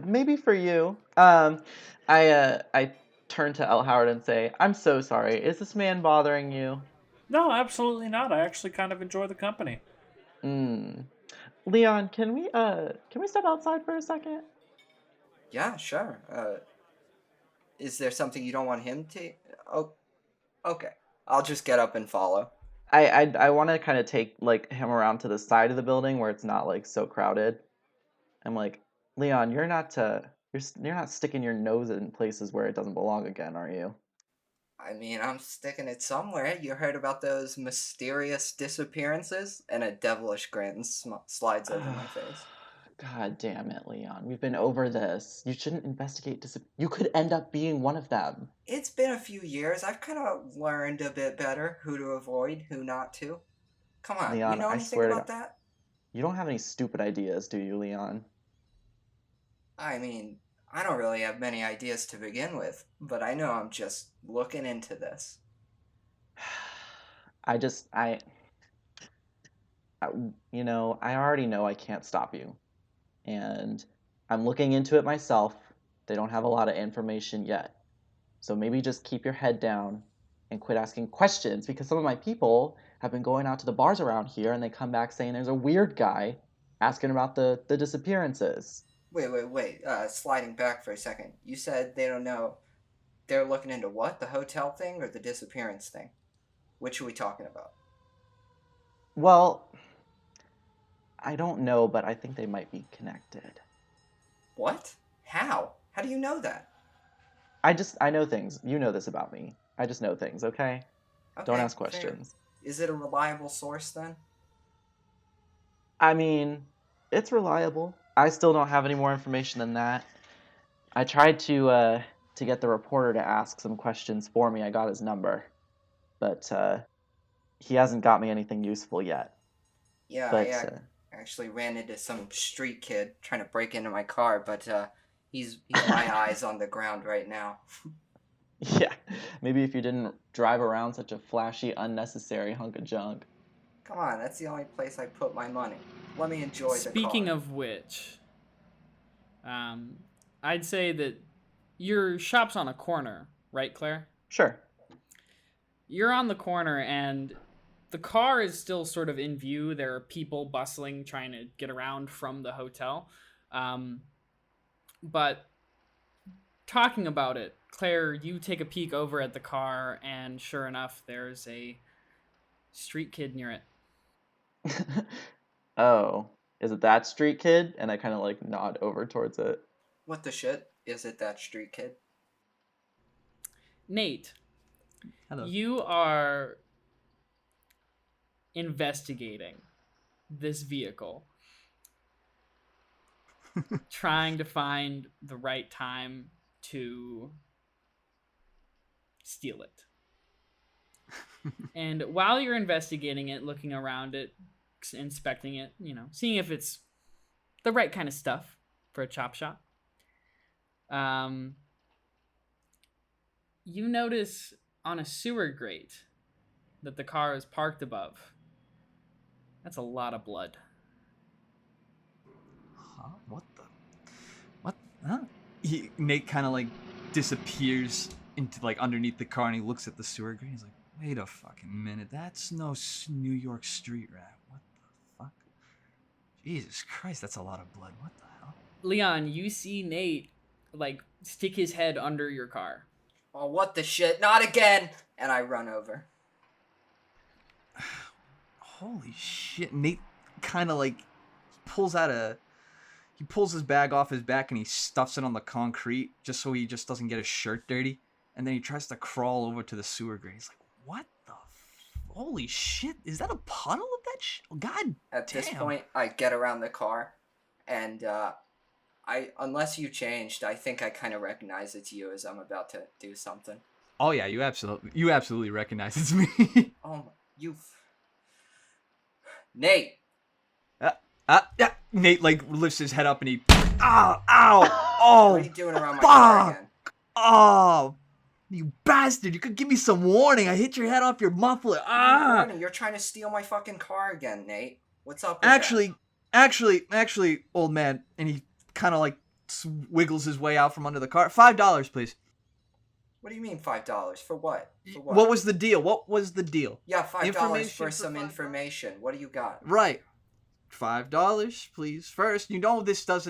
maybe for you. I turn to Elhoward and say, "I'm so sorry. Is this man bothering you?" No, absolutely not. I actually kind of enjoy the company. Leon, can we step outside for a second? Yeah, sure. Is there something you don't want him to? Oh, okay. I'll just get up and follow. I want to kind of take like him around to the side of the building where it's not like so crowded. I'm like, Leon, you're not sticking your nose in places where it doesn't belong again, are you? I mean, I'm sticking it somewhere. You heard about those mysterious disappearances? And a devilish grin slides over my face. God damn it, Leon. We've been over this. You shouldn't investigate You could end up being one of them. It's been a few years. I've kind of learned a bit better who to avoid, who not to. Come on, Leon, you know I anything swear about that? You don't have any stupid ideas, do you, Leon? I mean, I don't really have many ideas to begin with, but I know I'm just looking into this. I already know I can't stop you. And I'm looking into it myself. They don't have a lot of information yet. So maybe just keep your head down and quit asking questions, because some of my people have been going out to the bars around here and they come back saying there's a weird guy asking about the disappearances. Wait. Sliding back for a second. You said they don't know They're looking into what? The hotel thing or the disappearance thing? Which are we talking about? Well, I don't know, but I think they might be connected. What? How? How do you know that? I know things. You know this about me. I just know things, okay? Don't Okay, ask fair. questions. Is it a reliable source then? I mean, it's reliable. I still don't have any more information than that. I tried to get the reporter to ask some questions for me. I got his number, but he hasn't got me anything useful yet. Yeah, But I actually ran into some street kid trying to break into my car, but he's my eyes on the ground right now. yeah, maybe if you didn't drive around such a flashy, unnecessary hunk of junk. Come on, that's the only place I put my money. Let me enjoy the car. Speaking of which, I'd say that your shop's on a corner, right, Claire? Sure. You're on the corner, and the car is still sort of in view. There are people bustling, trying to get around from the hotel. But talking about it, Claire, you take a peek over at the car, and sure enough, there's a street kid near it. Oh, is it that street kid? And I kind of like nod over towards it. What the shit? Is it that street kid? Nate, Hello. you are investigating this vehicle, trying to find the right time to steal it. And while you're investigating it, looking around it, inspecting it, seeing if it's the right kind of stuff for a chop shop, you notice on a sewer grate that the car is parked above. That's a lot of blood. Huh? What? Huh? Nate kind of like disappears into like underneath the car, and he looks at the sewer grate. He's like, "Wait a fucking minute. That's no New York street rat. What the fuck? Jesus Christ, that's a lot of blood. What the hell?" Leon, you see Nate like stick his head under your car. Oh, what the shit? Not again! And I run over. Holy shit. Nate kind of like pulls his bag off his back and he stuffs it on the concrete just so he just doesn't get his shirt dirty. And then he tries to crawl over to the sewer grate. He's like, what the holy shit? Is that a puddle of that shit? Oh, God At damn. this point, I get around the car, and unless you changed, I think I kind of recognize it's you as I'm about to do something. Oh yeah, you absolutely recognize it's me. Oh, Nate! Yeah. Nate like lifts his head up and he, ow, What are you doing around my car again? Oh, you bastard! You could give me some warning. I hit your head off your muffler. Warning, you're trying to steal my fucking car again, Nate. What's up with Actually, old man, and he kind of like wiggles his way out from under the car. $5, please. What do you mean $5? For what? What was the deal? Yeah, $5 Information for for some $5? information. What do you got? Right. $5, please. First,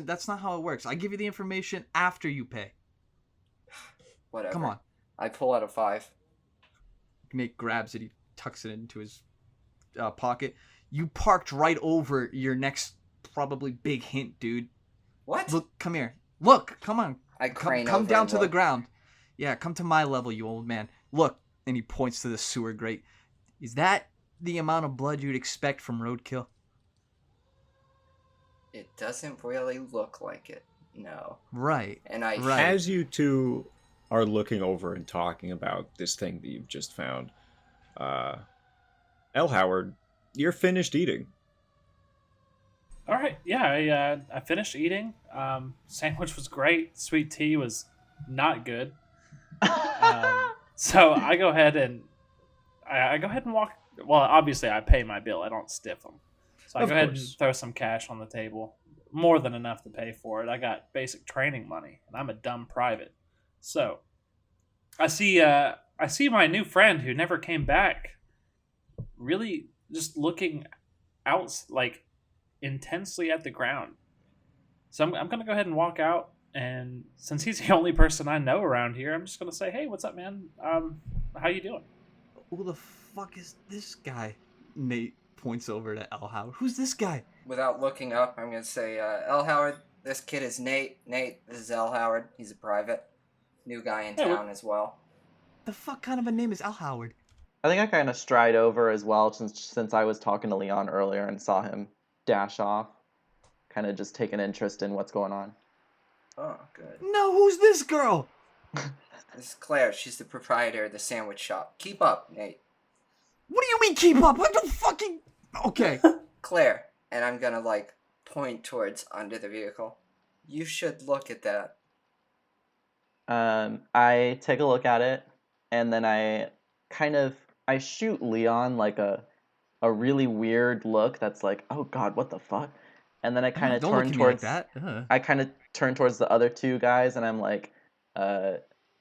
that's not how it works. I give you the information after you pay. Whatever. Come on. I pull out a 5. Nate grabs it. He tucks it into his pocket. You parked right over your next probably big hint, dude. What? Look, come here. Look, come on. I crane Come over down and to the look. ground. Yeah, come to my level, you old man. Look, and he points to the sewer grate. Is that the amount of blood you'd expect from roadkill? It doesn't really look like it. No. Right. And I Right. As you two are looking over and talking about this thing that you've just found, Elhoward, you're finished eating. All right, yeah, I finished eating. Sandwich was great. Sweet tea was not good. So I go ahead and walk. Well, obviously I pay my bill. I don't stiff them. So I Of go ahead course. and throw some cash on the table. More than enough to pay for it. I got basic training money, and I'm a dumb private. So I see my new friend who never came back, really just looking out like intensely at the ground. So I'm gonna go ahead and walk out And since he's the only person I know around here, I'm just gonna say, "Hey, what's up, man? How you doing?" Who the fuck is this guy? Nate points over to Elhoward. Who's this guy? Without looking up, I'm going to say, Elhoward, this kid is Nate. Nate, this is Elhoward. He's a private. New guy in Hey, town as well. The fuck kind of a name is Elhoward? I think I kind of stride over as well since I was talking to Leon earlier and saw him dash off. Kind of just take an interest in what's going on. Oh, good. No, who's this girl? This is Claire. She's the proprietor of the sandwich shop. Keep up, Nate. What do you mean keep up? I don't fucking... Okay. Claire. And I'm going to, point towards under the vehicle. You should look at that. I take a look at it, and then I shoot Leon a really weird look that's like, oh god, what the fuck? And then I kind of Don't look turn at me towards like that. I kind of turn towards the other two guys, and I'm like,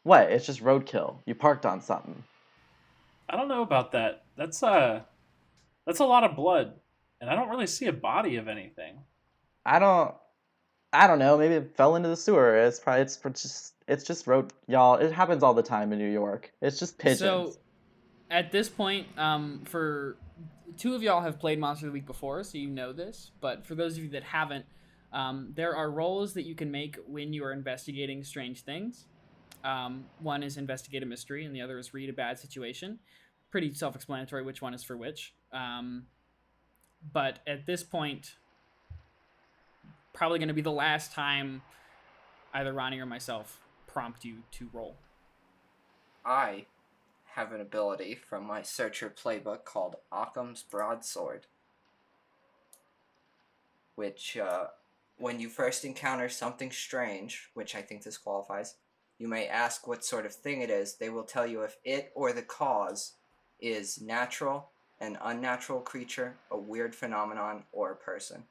what? It's just roadkill. You parked on something. I don't know about that. That's a lot of blood, and I don't really see a body of anything. I don't know. Maybe it fell into the sewer. It's just road, y'all. It happens all the time in New York. It's just pigeons. So, at this point, for two of y'all have played Monster of the Week before, so you know this. But for those of you that haven't, there are roles that you can make when you are investigating strange things. One is investigate a mystery, and the other is read a bad situation. Pretty self-explanatory which one is for which. But at this point, probably going to be the last time either Ronnie or myself prompt you to roll. I have an ability from my Searcher playbook called Occam's Broadsword, which, when you first encounter something strange, which I think this qualifies, you may ask what sort of thing it is. They will tell you if it or the cause is natural, an unnatural creature, a weird phenomenon, or a person.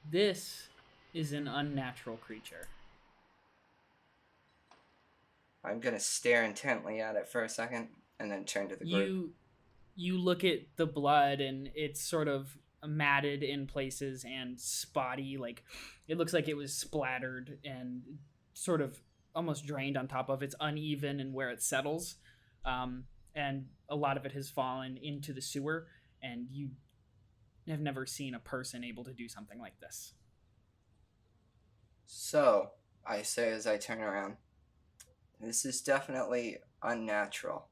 This is an unnatural creature. I'm going to stare intently at it for a second and then turn to the group. You look at the blood, and it's sort of matted in places and spotty. Like, it looks like it was splattered and sort of almost drained on top of. It's uneven in where it settles. And a lot of it has fallen into the sewer, and you have never seen a person able to do something like this. So, I say as I turn around, this is definitely unnatural.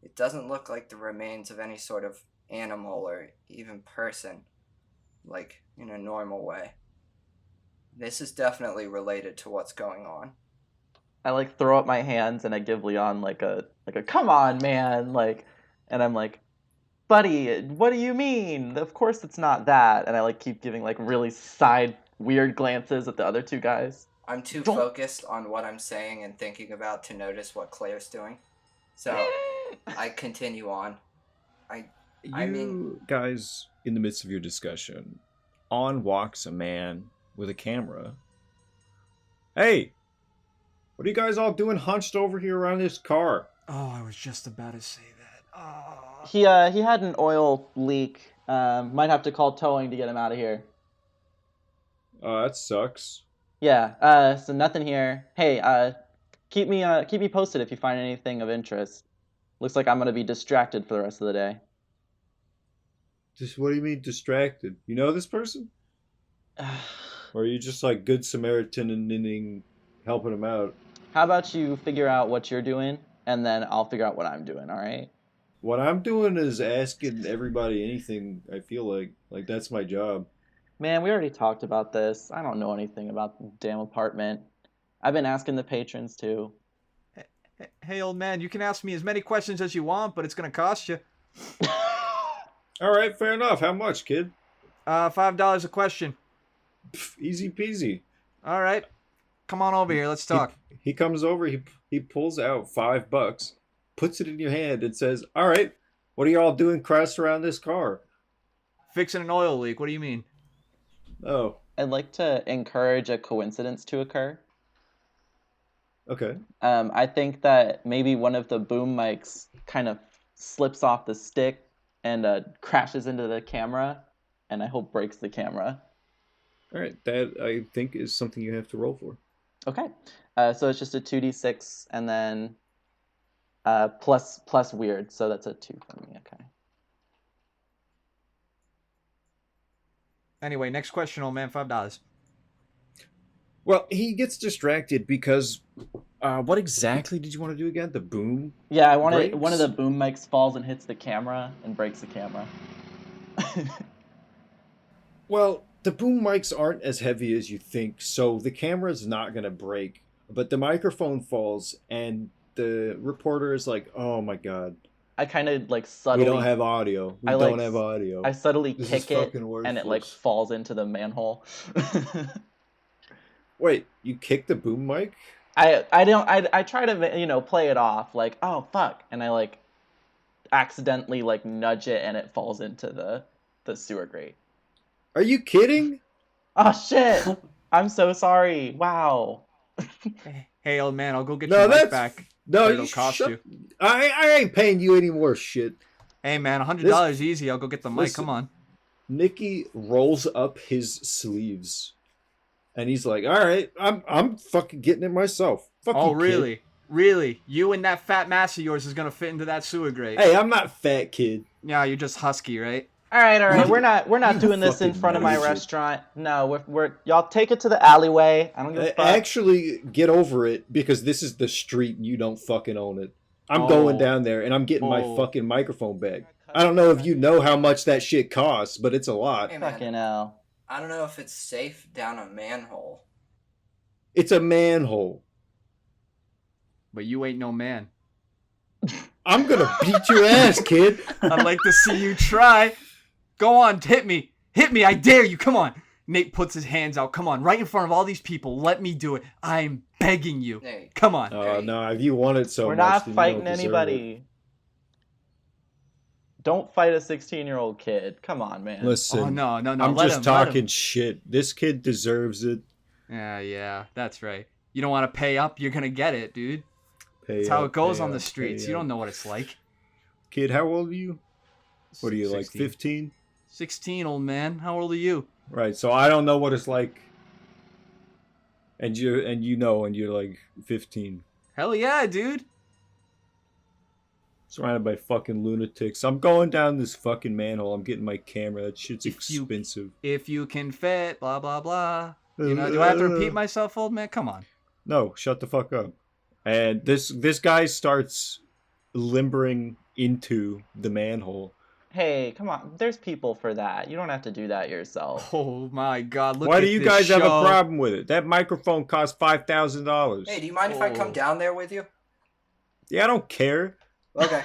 It doesn't look like the remains of any sort of animal or even person, like in a normal way. This is definitely related to what's going on. I throw up my hands and I give Leon like a come on man, and I'm like, buddy, what do you mean? Of course it's not that. And I keep giving really side weird glances at the other two guys. I'm too focused on what I'm saying and thinking about to notice what Claire's doing. So I continue on. I mean, guys, in the midst of your discussion, on walks a man with a camera. Hey, what are you guys all doing hunched over here around this car? Oh, I was just about to say that. Oh. He had an oil leak. Might have to call towing to get him out of here. That sucks. Yeah. So nothing here. Hey, keep me posted if you find anything of interest. Looks like I'm gonna be distracted for the rest of the day. Just what do you mean distracted? You know this person? Or are you just good Samaritan and helping him out? How about you figure out what you're doing, and then I'll figure out what I'm doing, alright? What I'm doing is asking everybody anything, I feel like that's my job. Man, we already talked about this. I don't know anything about the damn apartment. I've been asking the patrons too. Hey, old man, you can ask me as many questions as you want, but it's going to cost you. All right, fair enough. How much, kid? $5 a question. Pff, easy peasy. All right. Come on over here. Let's talk. He comes over. He pulls out $5, puts it in your hand, and says, "All right, what are y'all doing crashed around this car?" Fixing an oil leak. What do you mean? Oh. I'd like to encourage a coincidence to occur. Okay. I think that maybe one of the boom mics kind of slips off the stick and crashes into the camera, and I hope breaks the camera. All right, that I think is something you have to roll for. Okay. So it's just a 2d6 and then plus weird. So that's a 2 for me. Okay. Anyway, next question, old man. $5. Well, he gets distracted because what exactly did you want to do again? The boom? Yeah, I wanted breaks? one of the boom mics falls and hits the camera and breaks the camera. Well, the boom mics aren't as heavy as you think, so the camera's not going to break. But the microphone falls, and the reporter is like, "Oh my god, I kind of like we subtly. don't have audio. We don't have audio." I subtly This kick is it, fucking and it like worthless. falls into the manhole. Wait, you kicked the boom mic? I try to play it off like, oh fuck, and I like accidentally like nudge it and it falls into the sewer grate. Are you kidding? Oh shit! I'm so sorry. Wow. Hey, old man, I'll go get No, your mic that's back. no. It'll You cost shut- you. I ain't paying you any more shit. Hey, man, $100 easy. I'll go get the mic. Listen. Come on. Nicky rolls up his sleeves, and he's like, "All right, I'm fucking getting it myself." Fuck Oh, you, kid. really? Really? You and that fat mass of yours is gonna fit into that sewer grate? Hey, I'm not fat, kid. Yeah, you're just husky, right? All right. We're not You doing this in fucking front of my idiot. restaurant. No, we're y'all take it to the alleyway. I don't give a fuck. Actually, get over it because this is the street and you don't fucking own it. I'm Oh. going down there and I'm getting my Oh. fucking microphone back. I don't know if you know how much that shit costs, but it's a lot. Hey, man, Fucking hell. I don't know if it's safe down a manhole. It's a manhole. But you ain't no man. I'm gonna beat your ass, kid. I'd like to see you try. Go on, hit me. Hit me, I dare you. Come on. Nate puts his hands out. Come on, right in front of all these people. Let me do it. I'm begging you. Hey, Come on. Oh no! If you want it so We're much, not then you fighting don't deserve anybody. Don't fight a 16-year-old kid. Come on, man. it. Listen, Oh, no. I'm let just him, let him. talking shit. This kid deserves it. Yeah, that's right. You don't want to pay up, you're gonna get it, dude. Pay That's how up, it goes pay on the up, streets. pay You up. don't know what it's like. Kid, how old are you? What are you, like 16. 15? 16, old man. How old are you? Right, so I don't know what it's like. And you're like 15. Hell yeah, dude. Surrounded by fucking lunatics. I'm going down this fucking manhole. I'm getting my camera. That shit's If you- expensive. If you can fit, blah, blah, blah. You know, do I have to repeat myself, old man? Come on. No, shut the fuck up. And this guy starts limbering into the manhole. Hey, come on. There's people for that. You don't have to do that yourself. Oh my god, look Why at do you this guys have a show. problem with it? That microphone costs $5,000. hey, do you mind if I come Oh. down there with you? Yeah, I don't care. Okay.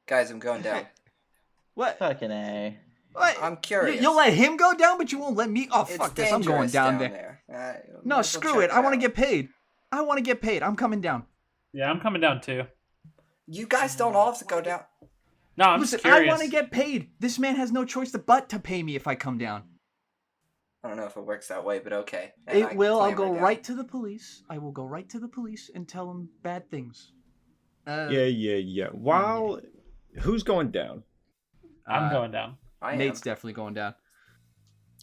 Guys, I'm going down. What? Fucking A. What? I'm curious. You'll let him go down, but you won't let me? Oh, It's fuck this. I'm going dangerous down there. No, might as well screw check it. I want to out. get paid. I want to get paid. I'm coming down. Yeah, I'm coming down too. You guys don't all have to go down. No, I'm Listen, just curious. I want to get paid. This man has no choice but to pay me if I come down. I don't know if it works that way, but okay. And I It will. I'll clamber go down. right to the police. I will go right to the police and tell them bad things. Yeah. While who's going down? I'm going down. I am. Nate's definitely going down.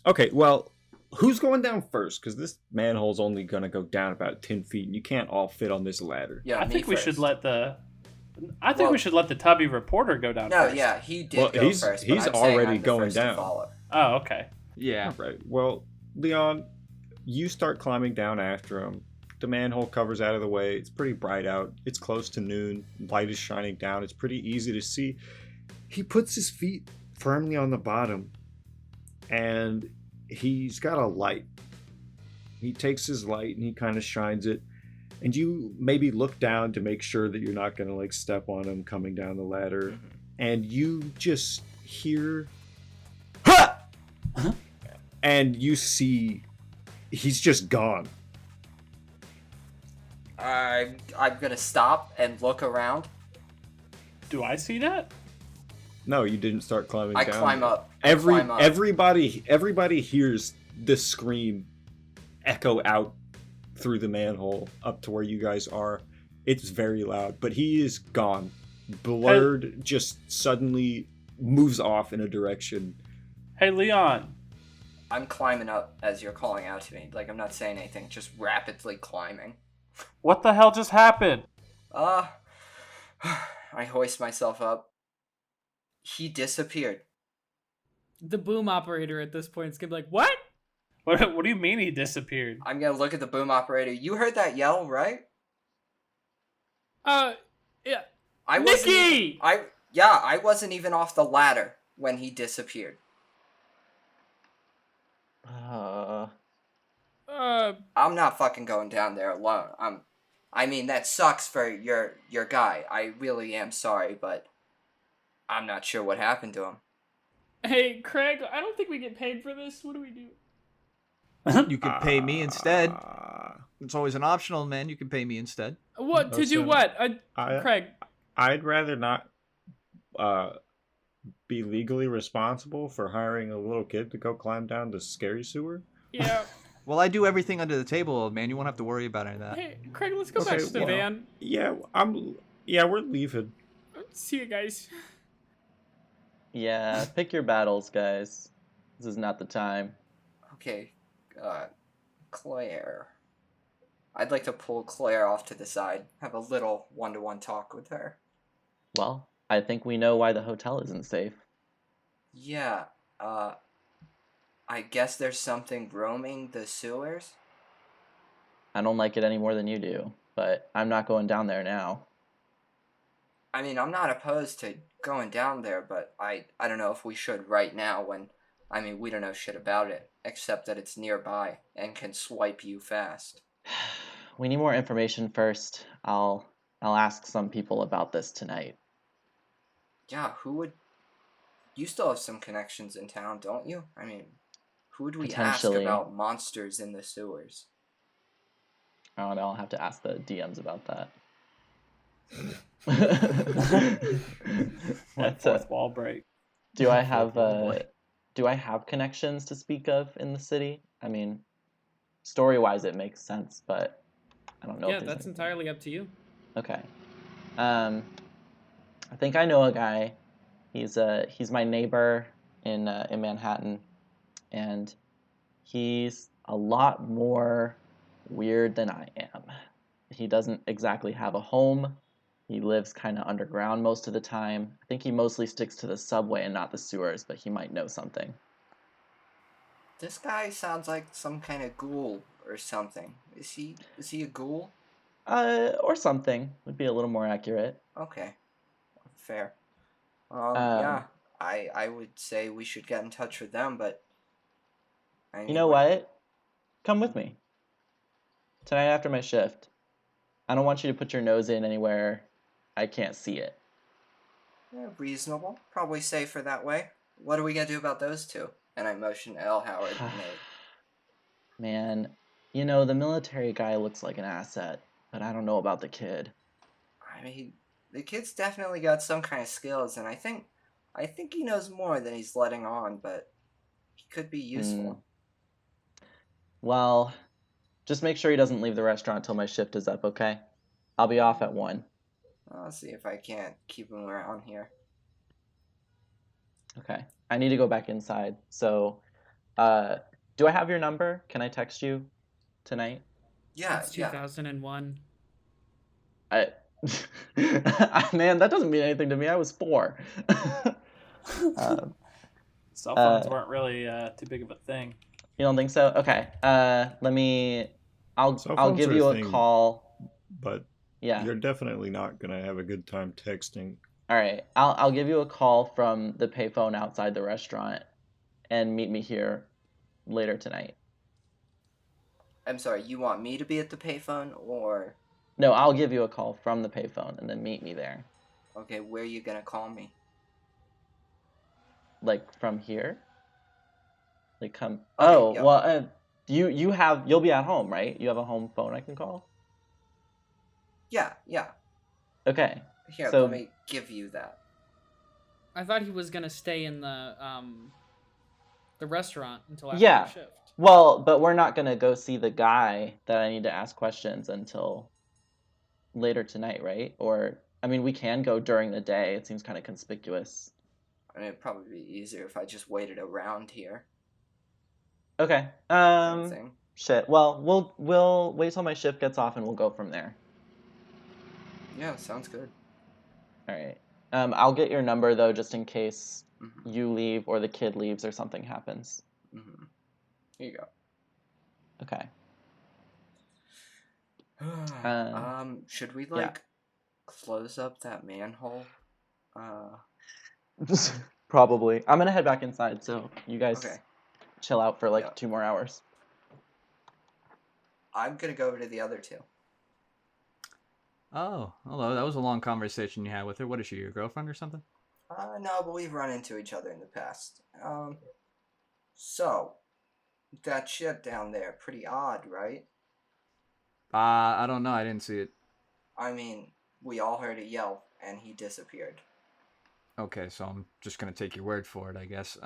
Okay, well, who's going down first? Because this manhole's only gonna go down about 10 feet, and you can't all fit on this ladder. Yeah, I me think we first. should let the. Well- we should let the tubby reporter go down No, first. yeah, he did Well, go he's- first. But he's I'm saying already I'm the going first to down. follow. Oh, okay. Yeah. All right. Well, Leon, you start climbing down after him. The manhole cover's out of the way. It's pretty bright out. It's close to noon. Light is shining down. It's pretty easy to see. He puts his feet firmly on the bottom, and he's got a light. He takes his light and he kind of shines it. And you maybe look down to make sure that you're not going to like step on him coming down the ladder. Mhm. And you just hear, ha! And you see he's just gone. I'm gonna stop and look around. Do I see that? No, you didn't start climbing I down. climb up. Climb up. Everybody hears the scream echo out through the manhole up to where you guys are. It's very loud, but he is gone. Blurred just suddenly moves off in a direction. Hey, Leon. I'm climbing up as you're calling out to me. Like, I'm not saying anything, just rapidly climbing. What the hell just happened? I hoist myself up. He disappeared. The boom operator at this point is gonna be like, what? What do you mean he disappeared? I'm gonna look at the boom operator. You heard that yell, right? Yeah. I Nikki! I wasn't even off the ladder when he disappeared. I'm not fucking going down there alone. I mean, that sucks for your guy. I really am sorry, but I'm not sure what happened to him. Hey, Craig, I don't think we get paid for this. What do we do? You could pay me instead. It's always an optional, man. You can pay me instead. What? To do what? Craig. I'd rather not be legally responsible for hiring a little kid to go climb down the scary sewer. Yeah. Well, I do everything under the table, man. You won't have to worry about any of that. Hey, Craig, let's go back to the van. Yeah, we're leaving. See you guys. Yeah, pick your battles, guys. This is not the time. Okay, Claire. I'd like to pull Claire off to the side, have a little one-to-one talk with her. Well, I think we know why the hotel isn't safe. Yeah, I guess there's something roaming the sewers? I don't like it any more than you do, but I'm not going down there now. I mean, I'm not opposed to going down there, but I don't know if we should right now when, I mean, we don't know shit about it, except that it's nearby and can swipe you fast. We need more information first. I'll ask some people about this tonight. Yeah, who would... You still have some connections in town, don't you? I mean, who would we ask about monsters in the sewers? I don't know, I'll have to ask the DMs about that. That fourth wall break. Do I have connections to speak of in the city? I mean, story-wise it makes sense, but I don't know. Yeah, that's entirely up to you. Okay. I think I know a guy. He's my neighbor in Manhattan, and he's a lot more weird than I am. He doesn't exactly have a home. He lives kind of underground most of the time. I think he mostly sticks to the subway and not the sewers, but he might know something. This guy sounds like some kind of ghoul or something. Is he a ghoul? Or something would be a little more accurate. Okay. Fair. Yeah. I would say we should get in touch with them, but I mean, you know what? Come with me. Tonight after my shift. I don't want you to put your nose in anywhere I can't see it. Yeah, reasonable. Probably safer that way. What are we gonna do about those two? And I motion to Elhoward and Nate. Man, you know, the military guy looks like an asset, but I don't know about the kid. I mean, the kid's definitely got some kind of skills, and I think he knows more than he's letting on, but he could be useful. Well, just make sure he doesn't leave the restaurant till my shift is up, okay? I'll be off at 1. I'll see if I can't keep him around here. Okay. I need to go back inside. So, do I have your number? Can I text you tonight? Yeah, It's 2001. Man, that doesn't mean anything to me. I was 4. Cell phones weren't really too big of a thing. You don't think so? Okay. I'll give you a call. But yeah, you're definitely not gonna have a good time texting. All right. I'll give you a call from the payphone outside the restaurant, and meet me here later tonight. I'm sorry, you want me to be at the payphone, or... No, I'll give you a call from the payphone, and then meet me there. Okay, where are you gonna call me? Like, from here? Like, come... Okay, oh, yeah. Well, you'll be at home, right? You have a home phone I can call? Yeah. Okay. Here, So- let me give you that. I thought he was gonna stay in the restaurant until after Yeah. the shift. Well, but we're not going to go see the guy that I need to ask questions until later tonight, right? Or, I mean, we can go during the day. It seems kind of conspicuous. I mean, it'd probably be easier if I just waited around here. Okay. Same. Shit. Well, we'll wait till my shift gets off and we'll go from there. Yeah, sounds good. All right. I'll get your number though, just in case Mm-hmm. you leave or the kid leaves or something happens. Mm-hmm. Here you go. Okay. Should we close up that manhole? Probably. I'm gonna head back inside, so you guys Okay. chill out for like Yep. 2 more hours. I'm gonna go over to the other two. Oh, hello. That was a long conversation you had with her. What is she, your girlfriend or something? No, but we've run into each other in the past. So that shit down there, pretty odd, right? I don't know. I didn't see it. I mean, we all heard a yell, and he disappeared. Okay, so I'm just gonna take your word for it, I guess.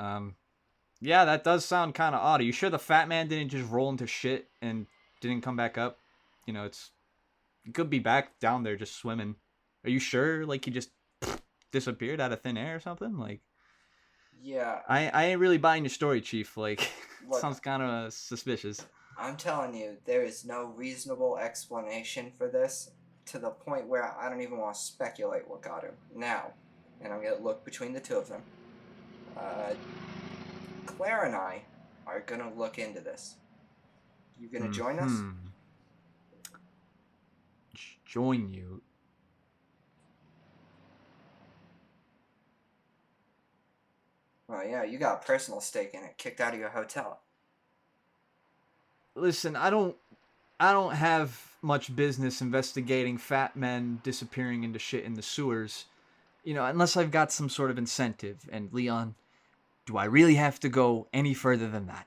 Yeah, that does sound kind of odd. Are you sure the fat man didn't just roll into shit and didn't come back up? You know, he could be back down there just swimming. Are you sure? Like, he just disappeared out of thin air or something? Like, Yeah. I ain't really buying your story, Chief. Like, it Look, sounds kind of suspicious. I'm telling you, there is no reasonable explanation for this, to the point where I don't even want to speculate what got him. Now, and I'm going to look between the two of them. Claire and I are going to look into this. You going to join us? Join you? Well, yeah, you got a personal stake in it, kicked out of your hotel. Listen, I don't have much business investigating fat men disappearing into shit in the sewers, you know, unless I've got some sort of incentive. And Leon, do I really have to go any further than that?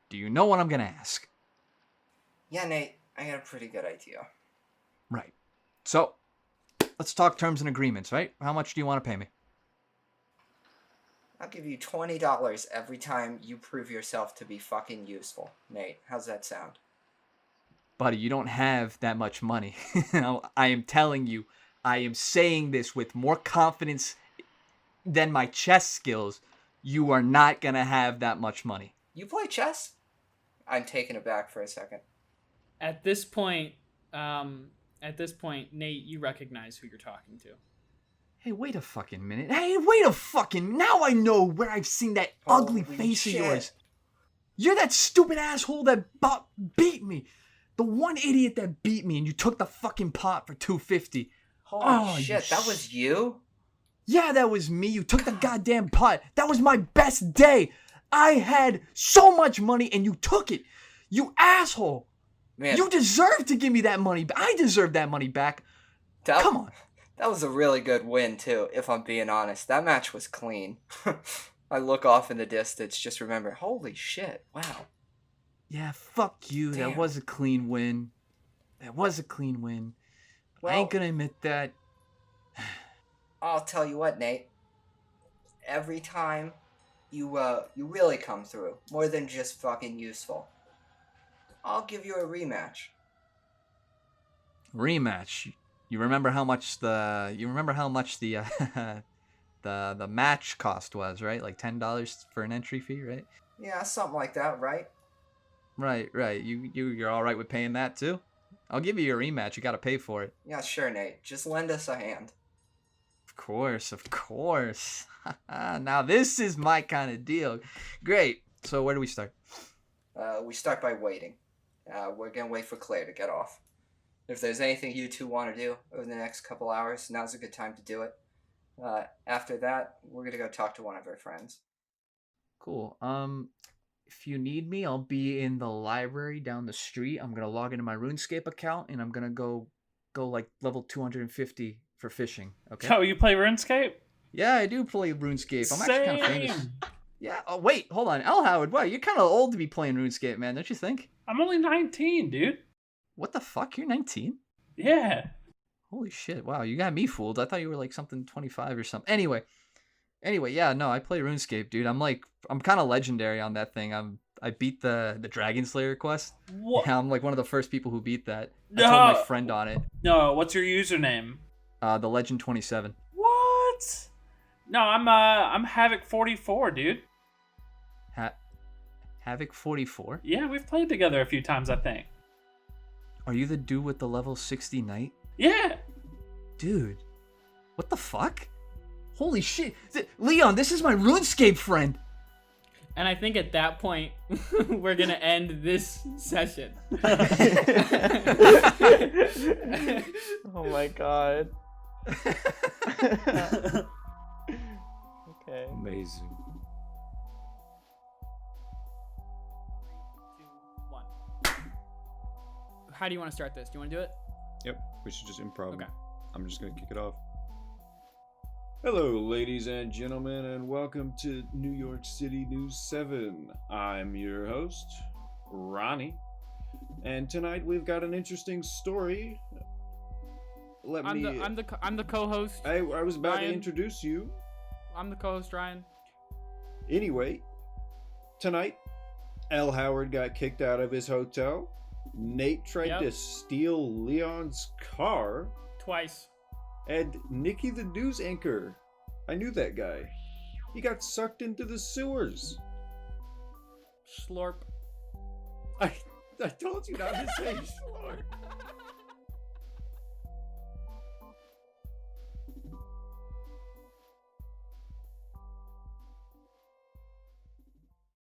Do you know what I'm gonna ask? Yeah, Nate, I got a pretty good idea. Right. So, let's talk terms and agreements, right? How much do you want to pay me? I'll give you $20 every time you prove yourself to be fucking useful. Nate, how's that sound? Buddy, you don't have that much money. I am telling you, I am saying this with more confidence than my chess skills. You are not gonna have that much money. You play chess? I'm taken aback for a second. At this point, Nate, you recognize who you're talking to. Hey, wait a fucking minute. Now I know where I've seen that ugly Holy face shit. of yours. You're that stupid asshole that beat me. The one idiot that beat me and you took the fucking pot for $250. Holy shit, that was you? Yeah, that was me. You took the goddamn pot. That was my best day. I had so much money and you took it. You asshole. Man, You deserve to give me that money. I deserve that money back. Come on. That was a really good win, too, if I'm being honest. That match was clean. I look off in the distance, just remember, holy shit, wow. Yeah, fuck you. Damn. That was a clean win. Well, I ain't gonna admit that. I'll tell you what, Nate. Every time you really come through, more than just fucking useful, I'll give you a rematch. Rematch. You remember how much the the match cost was, right? Like $10 for an entry fee, right? Yeah, something like that, right? Right. You're all right with paying that too? I'll give you your rematch. You got to pay for it. Yeah, sure, Nate. Just lend us a hand. Of course. Now this is my kind of deal. Great. So where do we start? We start by waiting. We're gonna wait for Claire to get off. If there's anything you two want to do over the next couple hours, now's a good time to do it. After that, we're gonna go talk to one of her friends. Cool. If you need me, I'll be in the library down the street. I'm gonna log into my RuneScape account and I'm gonna go like level 250 for fishing. Okay. Oh, you play RuneScape? Yeah, I do play RuneScape. I'm actually kind of famous. Same. Yeah. Oh wait, hold on, Elhoward. Wow, you're kind of old to be playing RuneScape, man. Don't you think? I'm only 19, dude. What the fuck? You're 19? Yeah. Holy shit! Wow, you got me fooled. I thought you were like something 25 or something. Anyway, yeah, no, I play RuneScape, dude. I'm kind of legendary on that thing. I beat the Dragon Slayer quest. What? Yeah, I'm like one of the first people who beat that. I No. told my friend on it. No, what's your username? The Legend 27. What? No, I'm Havoc 44, dude. Havoc 44? Yeah, we've played together a few times, I think. Are you the dude with the level 60 knight? Yeah. Dude, what the fuck? Holy shit. Leon, this is my RuneScape friend. And I think at that point, we're going to end this session. Oh my god. Okay. Amazing. 2, 1. How do you want to start this? Do you want to do it? Yep, we should just improv. Okay. I'm just gonna kick it off. Hello, ladies and gentlemen, and welcome to New York City News 7. I'm your host, Ronnie, and tonight we've got an interesting story. I'm the co-host. I was about Ryan. to introduce you. I'm the co-host, Ryan. Anyway, tonight, Elhoward got kicked out of his hotel. Nate tried to steal Leon's car. Twice. And Nikki the news anchor. I knew that guy. He got sucked into the sewers. Slurp. I told you not to say slurp.